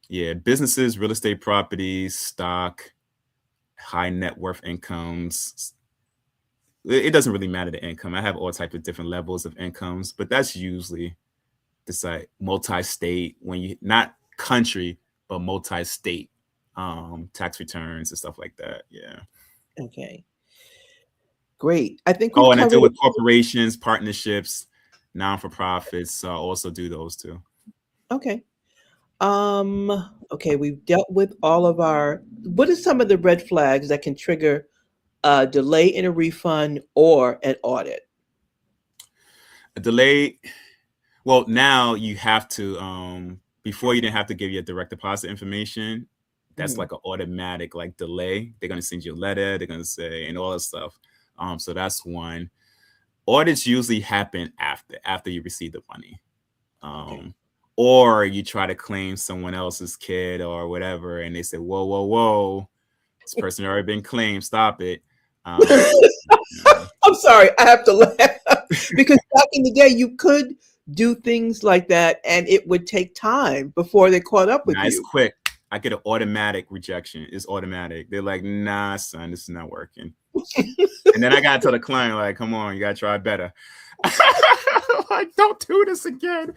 yeah, businesses, real estate properties, stock, high net worth incomes. It doesn't really matter the income. I have all types of different levels of incomes, but that's usually this like multi-state when you not country but multi-state tax returns and stuff like that. Yeah. Okay, great. I think we've Oh, and I deal covered. with corporations, partnerships, non-for-profits. So I also do those too. Okay. Um, okay, we've dealt with all of our. What are some of the red flags that can trigger a delay in a refund or an audit? A delay. Well, now you have to before you didn't have to give your direct deposit information. That's Mhm. like an automatic like delay. They're gonna send you a letter. They're gonna say and all that stuff. So that's one. Audits usually happen after you receive the money. Okay. Um, or you try to claim someone else's kid or whatever, and they say, "Whoa, whoa, whoa, this person already been claimed. Stop it." Um, yeah. I'm sorry, I have to laugh because back in the day, you could do things like that, and it would take time before they caught up with Nah, it's you. quick. I get an automatic rejection. It's automatic. They're like, "Nah, son, this is not working." And then I gotta tell the client, like, "Come on, you gotta try better." Like, don't do this again.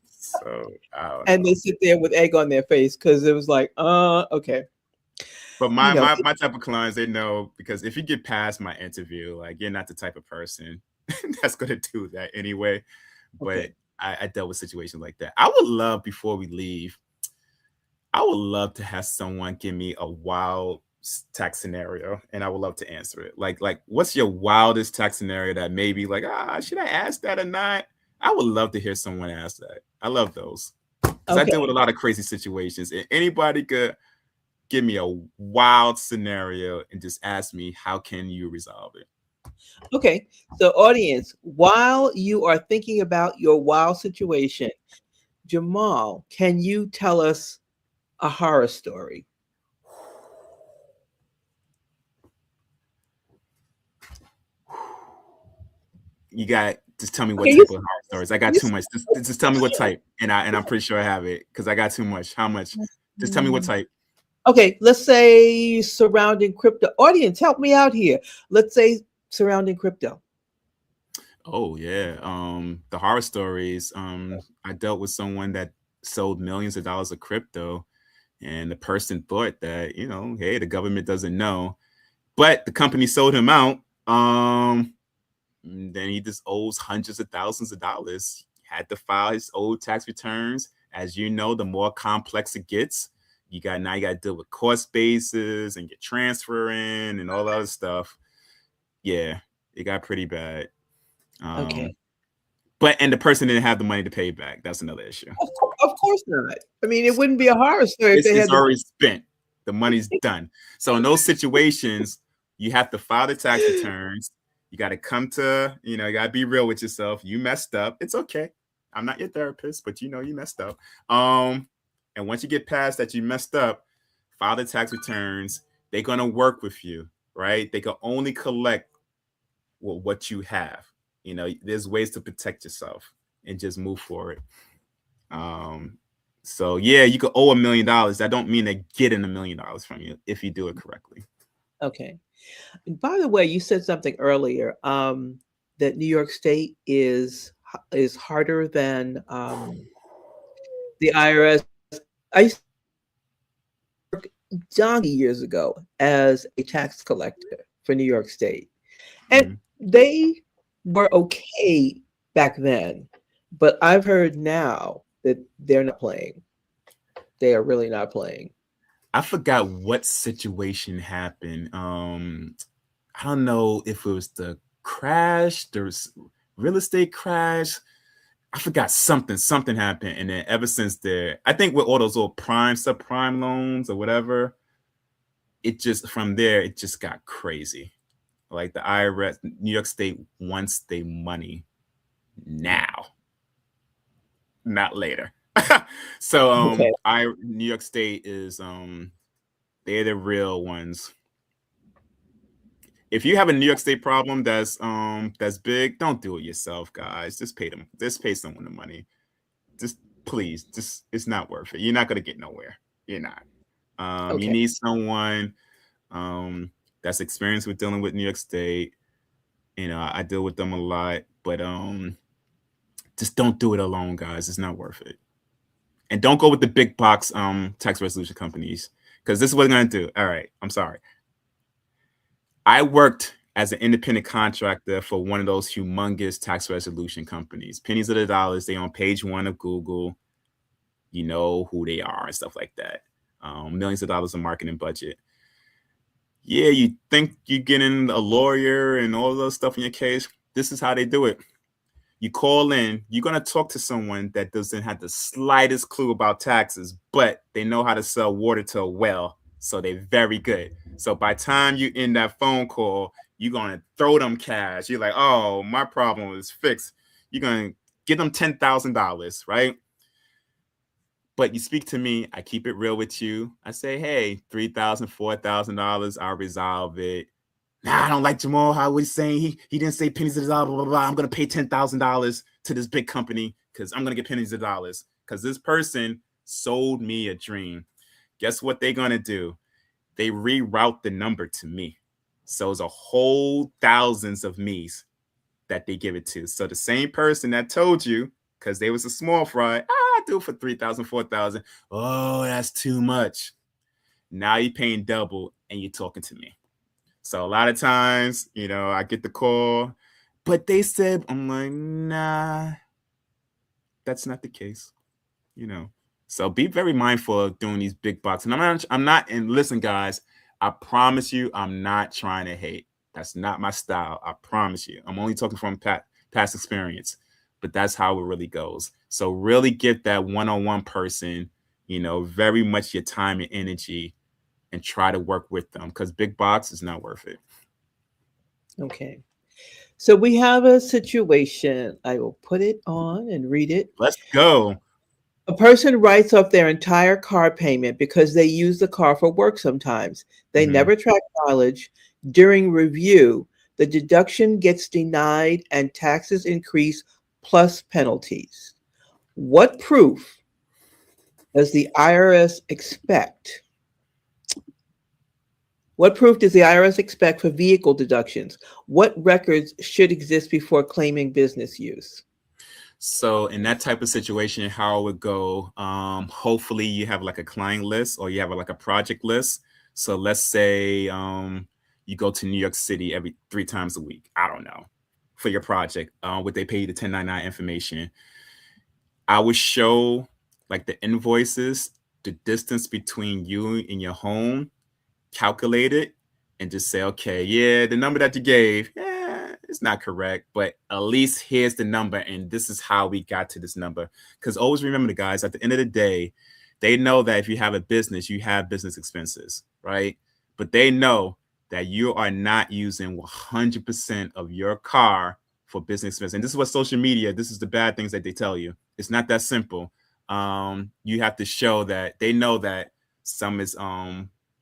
So I don't And know. they sit there with egg on their face because it was like, okay, But you my, know, my my type of clients, they know because if you get past my interview, like you're not the type of person that's gonna do that anyway. But okay, I dealt with situations like that. I would love before we leave, I would love to have someone give me a wild tax scenario, and I would love to answer it. Like, what's your wildest tax scenario that maybe like, should I ask that or not? I would love to hear someone ask that. I love those because I deal with a okay, lot of crazy situations, and anybody could give me a wild scenario and just ask me how can you resolve it. okay. So, audience, while you are thinking about your wild situation, Jamal, can you tell us a horror story? You got just tell me what Okay, type of horror stories. I got you, too much. Just tell me what type, and I'm pretty sure I have it because I got too much. How much? Just tell me what type. okay, let's say surrounding crypto. Audience, help me out here. Let's say surrounding crypto. Oh yeah, the horror stories. I dealt with someone that sold millions of dollars of crypto, and the person thought that hey, the government doesn't know, but the company sold him out. Then he just owes hundreds of thousands of dollars. He had to file his old tax returns. As you know, the more complex it gets, you got to deal with cost bases and get transferring and all that other stuff. Yeah, it got pretty bad. Okay. Um, and the person didn't have the money to pay back. That's another issue. Of course not. I mean, it wouldn't be a horror story if they It's had the. already spent. The money's done. So in those situations, you have to file the tax returns. You got to come to, you got to be real with yourself. You messed up. It's okay. I'm not your therapist, but you messed up. And once you get past that, you messed up. File the tax returns. They're gonna work with you, right? They can only collect what you have. There's ways to protect yourself and just move forward. Um, so yeah, you could owe $1 million. That don't mean they're getting $1 million from you if you do it correctly. Okay. And by the way, you said something earlier that New York State is harder than the IRS. I used to work donkey years ago as a tax collector for New York State. And Mhm. they were okay back then, but I've heard now that they're not playing. They are really not playing. I forgot what situation happened. I don't know if it was the crash, real estate crash. I forgot something happened, and then ever since there, I think with all those little prime subprime loans or whatever, it just from there it just got crazy. Like the IRS, New York State wants their money now, not later. So Okay. I New York State is they're the real ones. If you have a New York State problem that's big, don't do it yourself, guys. Just pay them. Just pay someone the money. Just please, just it's not worth it. You're not gonna get nowhere. You're not. You Okay. need someone um that's experienced with dealing with New York State. You know, I deal with them a lot, but just don't do it alone, guys. It's not worth it. And don't go with the big box tax resolution companies because this is what they're gonna do. All right, I'm sorry. I worked as an independent contractor for one of those humongous tax resolution companies. Pennies of the dollars. They on page one of Google. You know who they are and stuff like that. Millions of dollars in marketing budget. Yeah, you think you're getting a lawyer and all those stuff in your case. This is how they do it. You call in, you're going to talk to someone that doesn't have the slightest clue about taxes, but they know how to sell water to a well. So they're very good. So by the time you end that phone call, you're going to throw them cash. You're like, oh, my problem is fixed. You're going to give them $10,000, right? But you speak to me, I keep it real with you. I say, hey, $3,000, $4,000, I'll resolve it. Nah, I don't like Jamaal. How he's saying he didn't say pennies of the dollar, blah, blah, blah. I'm gonna pay $10,000 to this big company because I'm gonna get pennies of dollars. Because this person sold me a dream. Guess what they're gonna do? They reroute the number to me. So it's a whole thousands of me's that they give it to. So the same person that told you, because they was a small fry, I do it for 3,000, 4,000. Oh, that's too much. Now you're paying double and you're talking to me. So a lot of times, you know, I get the call, but they said, I'm like, nah, that's not the case, you know. So be very mindful of doing these big bucks. And I'm not, and listen, guys, I promise you, I'm not trying to hate. That's not my style. I promise you. I'm only talking from past experience, but that's how it really goes. So really get that one-on-one person, you know, very much your time and energy and try to work with them because big box is not worth it. Okay. So we have a situation. I will put it on and read it. Let's go. A person writes off their entire car payment because they use the car for work sometimes. They Mm-hmm. never track mileage. During review, the deduction gets denied and taxes increase plus penalties. What proof does the IRS expect? What proof does the IRS expect for vehicle deductions? What records should exist before claiming business use? So in that type of situation, how it would go, hopefully you have like a client list or you have like a project list. So let's say you go to New York City every 3 times a week. I don't know for your project. Would they pay you the 1099 information? I would show like the invoices, the distance between you and your home, calculate it, and just say, okay, yeah, the number that you gave, yeah, it's not correct, but at least here's the number, and this is how we got to this number. Because always remember, the guys, at the end of the day, they know that if you have a business, you have business expenses, right? But they know that you are not using 100% of your car for business expenses. And this is what social media, this is the bad things that they tell you. It's not that simple. You have to show that they know that some is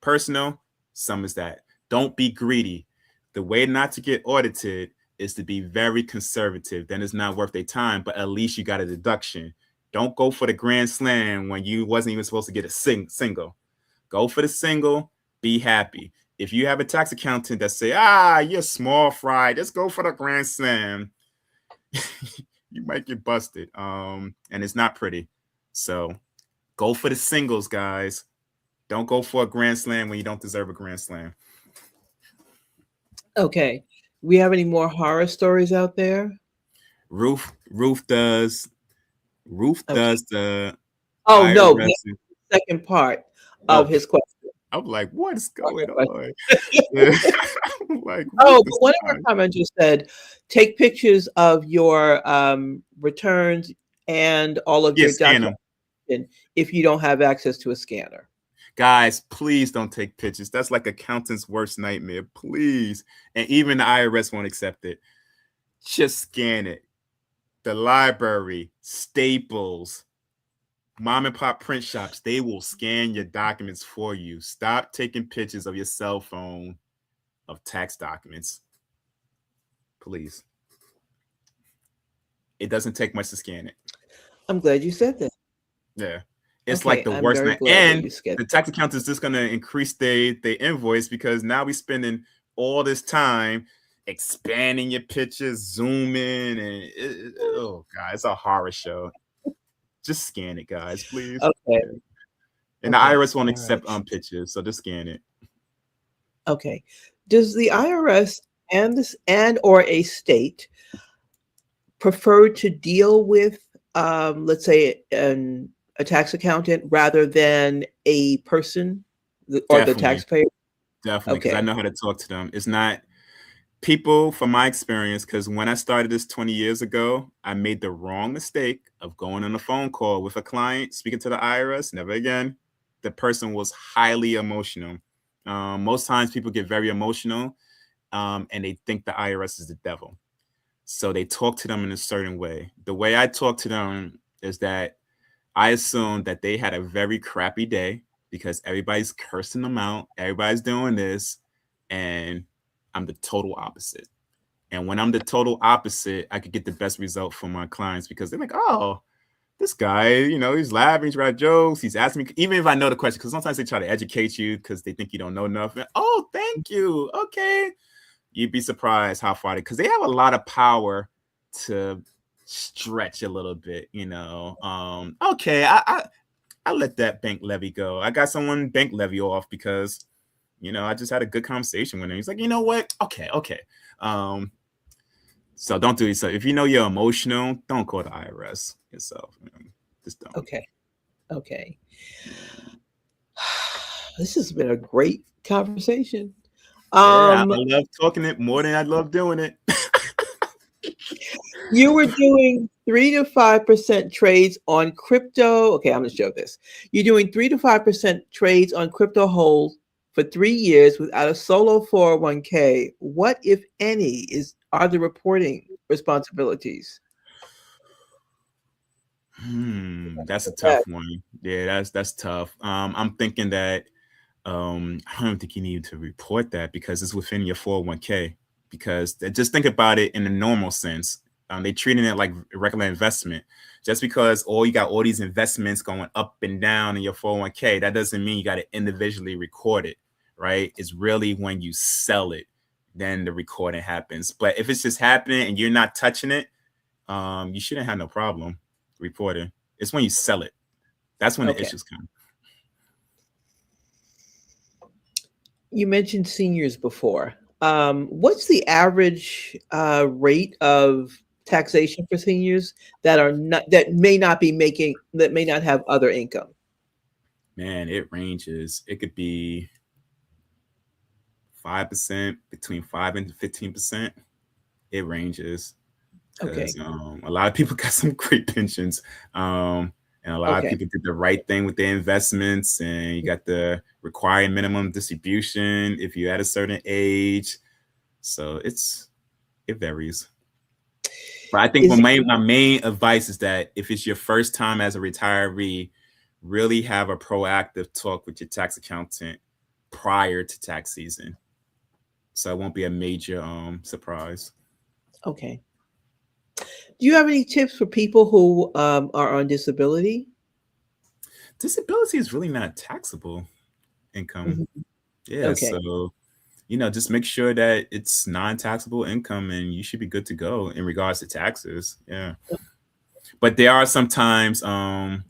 personal, some is that. Don't be greedy. The way not to get audited is to be very conservative. Then it's not worth their time, but at least you got a deduction. Don't go for the grand slam when you wasn't even supposed to get a single. Go for the single, be happy. If you have a tax accountant that say, you're small fry, just go for the grand slam, you might get busted. And it's not pretty. So go for the singles, guys. Don't go for a grand slam when you don't deserve a grand slam. Okay. We have any more horror stories out there? Roof Roof does Roof Okay. does the Oh no, IRS. that's the second part of Oh, his question. I'm like, what is going Okay. on? Yeah. I'm like, Roof Oh, but does one of not. our commenters said, take pictures of your returns and all of Yeah, your scan them. documentation if you don't have access to a scanner. Guys, please don't take pictures. That's like accountant's worst nightmare. Please. And even the IRS won't accept it. Just scan it. The library, Staples, mom and pop print shops, they will scan your documents for you. Stop taking pictures of your cell phone of tax documents. Please. It doesn't take much to scan it. I'm glad you said that. Yeah. It's like Okay, the I'm worst very night. glad that And you said the that. tax accountant is just going to increase their invoice because now we're spending all this time expanding your pictures, zooming, and oh, God, it's a horror show. Just scan it, guys, please. Okay, Yeah. And the okay, IRS won't all right. accept pictures, so just scan it. Okay. Does the IRS and or a state prefer to deal with, let's say, a tax accountant rather than a person or the Definitely, taxpayer? definitely, because I Okay. know how to talk to them. It's not people, from my experience, because when I started this 20 years ago, I made the wrong mistake of going on a phone call with a client, speaking to the IRS. Never again. The person was highly emotional. Most times people get very emotional and they think the IRS is the devil. So they talk to them in a certain way. The way I talk to them is that I assume that they had a very crappy day because everybody's cursing them out, everybody's doing this, and I'm the total opposite. And when I'm the total opposite, I could get the best result for my clients because they're like, oh, this guy, he's laughing, he's writing jokes, he's asking me, even if I know the question, because sometimes they try to educate you because they think you don't know enough. And, oh, thank you. Okay. You'd be surprised how far because they have a lot of power to stretch a little bit. Okay, I let that bank levy go. I got someone bank levy off because I just had a good conversation with him. He's like, you know what? Okay. So don't do it. So if you know you're emotional, don't call the IRS yourself. Just don't. Okay. Okay. This has been a great conversation. Yeah, Um, I love talking it more than I love doing it. you were doing 3 to 5% trades on crypto. Okay, I'm gonna show this. You're doing 3 to 5% trades on crypto hold for 3 years without a solo 401k. What, if any, are the reporting responsibilities? That's a Yeah. tough one. Yeah, that's tough. I'm thinking that I don't think you need to report that because it's within your 401k. Because just think about it in a normal sense. They treating it like a regular investment. Just because you got all these investments going up and down in your 401k, that doesn't mean you got to individually record it, right? It's really when you sell it, then the recording happens. But if it's just happening and you're not touching it, you shouldn't have no problem reporting. It's when you sell it. That's when the Okay. issues come. You mentioned seniors before. What's the average rate of taxation for seniors that may not have other income? Man, it ranges. It could be 5%, between 5 and 15%. It ranges because Okay. a lot of people got some great pensions. And a lot of Okay. people did the right thing with their investments, and you got the required minimum distribution if you're at a certain age. So it varies. But I think Is it my main advice is that if it's your first time as a retiree, really have a proactive talk with your tax accountant prior to tax season, so it won't be a major surprise. okay? Do you have any tips for people who are on disability? Disability is really not taxable income. Mhm. Yeah, Okay. so just make sure that it's non-taxable income, and you should be good to go in regards to taxes. Yeah, but there are sometimes there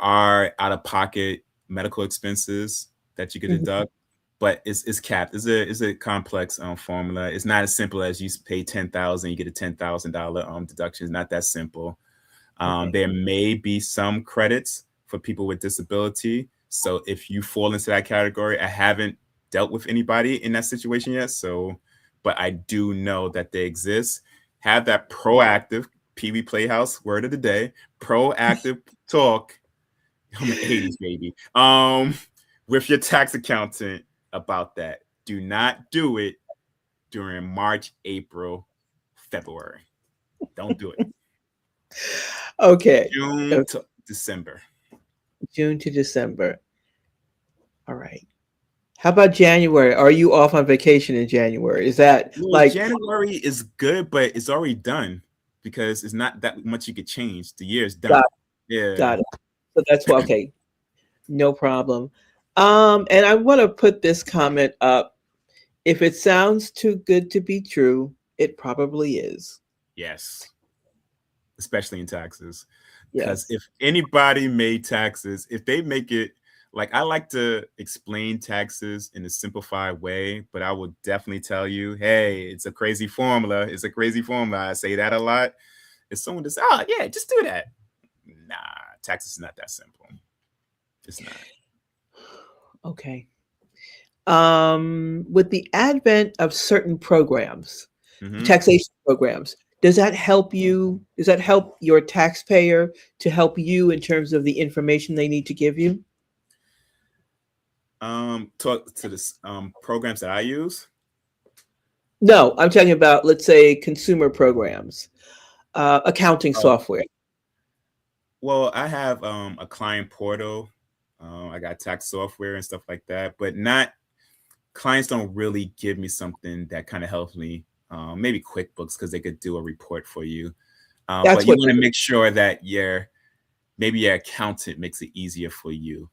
are out of pocket medical expenses that you could Mhm. deduct, but it's capped. It's a complex formula. It's not as simple as you pay 10,000, you get a $10,000 deduction. It's not that simple. Okay. There may be some credits for people with disability. So if you fall into that category, I haven't dealt with anybody in that situation yet. So, but I do know that they exist. Have that proactive Pee Wee Playhouse word of the day, proactive talk. I'm an 80s baby. With your tax accountant about that. Do not do it during March, April, February. Don't do it. Okay. June to December. June to December. All right. How about January? Are you off on vacation in January? Is that Well, like January is good, but it's already done because it's not that much you could change. The year is got done. Yeah. got it? So that's why. Okay, no problem. And I want to put this comment up. If it sounds too good to be true, it probably is. Yes. Especially in taxes. Because Yes. if anybody made taxes, if they make it like I like to explain taxes in a simplified way, but I will definitely tell you, hey, it's a crazy formula. It's a crazy formula. I say that a lot. If someone just, oh yeah, just do that. Nah, taxes is not that simple. It's not. Okay. With the advent of certain programs, Hmm. taxation programs, does that help you? Does that help your taxpayer to help you in terms of the information they need to give you? Talk to this programs that I use. No, I'm talking about, let's say, consumer programs, accounting Oh, software. well, I have a client portal. I got tax software and stuff like that, but not clients don't really give me something that kind of helps me. Maybe QuickBooks because they could do a report for you. But That's you what. want to make sure that maybe your accountant makes it easier for you.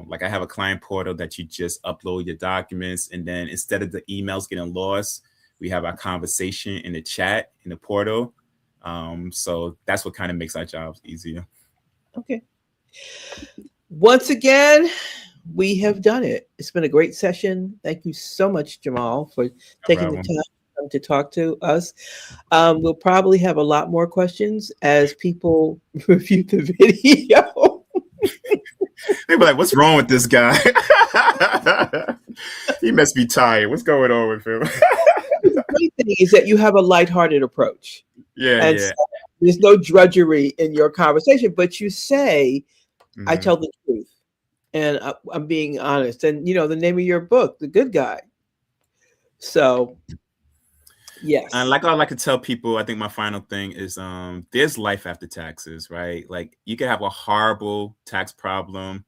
Like I have a client portal that you just upload your documents, and then instead of the emails getting lost, we have our conversation in the chat in the portal. So that's what kind of makes our jobs easier. Okay. Once again, we have done it. It's been a great session. Thank you so much, Jamal, for No taking the problem. time to talk to us. We'll probably have a lot more questions as people review the video. They be like, "What's wrong with this guy? He must be tired. What's going on with him?" The great thing is that you have a lighthearted approach, Yeah, and yeah. so there's no drudgery in your conversation. But you say, "I Hmm. tell the truth, and I'm being honest." And the name of your book, "The Good Guy." So And yes, like I like to tell people, I think my final thing is there's life after taxes, right? Like you can have a horrible tax problem.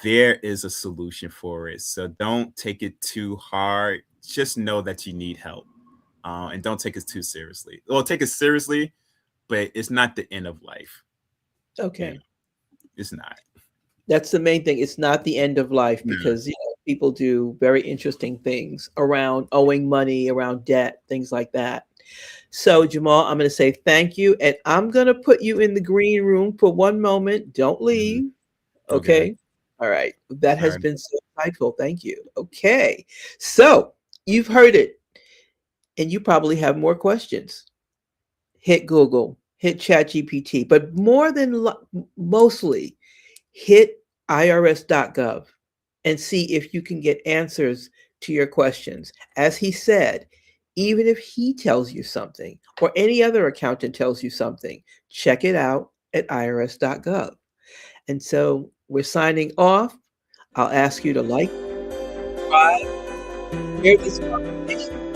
There is a solution for it. So don't take it too hard. Just know that you need help. And don't take it too seriously. Well, take it seriously, but it's not the end of life. You know, okay. it's not. That's the main thing. It's not the end of life No. because people do very interesting things around owing money, around debt, things like that. So, Jamal, I'm going to say thank you, and I'm going to put you in the green room for one moment. Don't Mhm. leave. Okay. Okay. All right. That All has right. been so insightful. Thank you. Okay. So, you've heard it, and you probably have more questions. Hit Google, hit ChatGPT, but mostly, hit irs.gov and see if you can get answers to your questions. As he said, even if he tells you something or any other accountant tells you something, check it out at irs.gov. And so we're signing off. I'll ask you to like, subscribe, share this conversation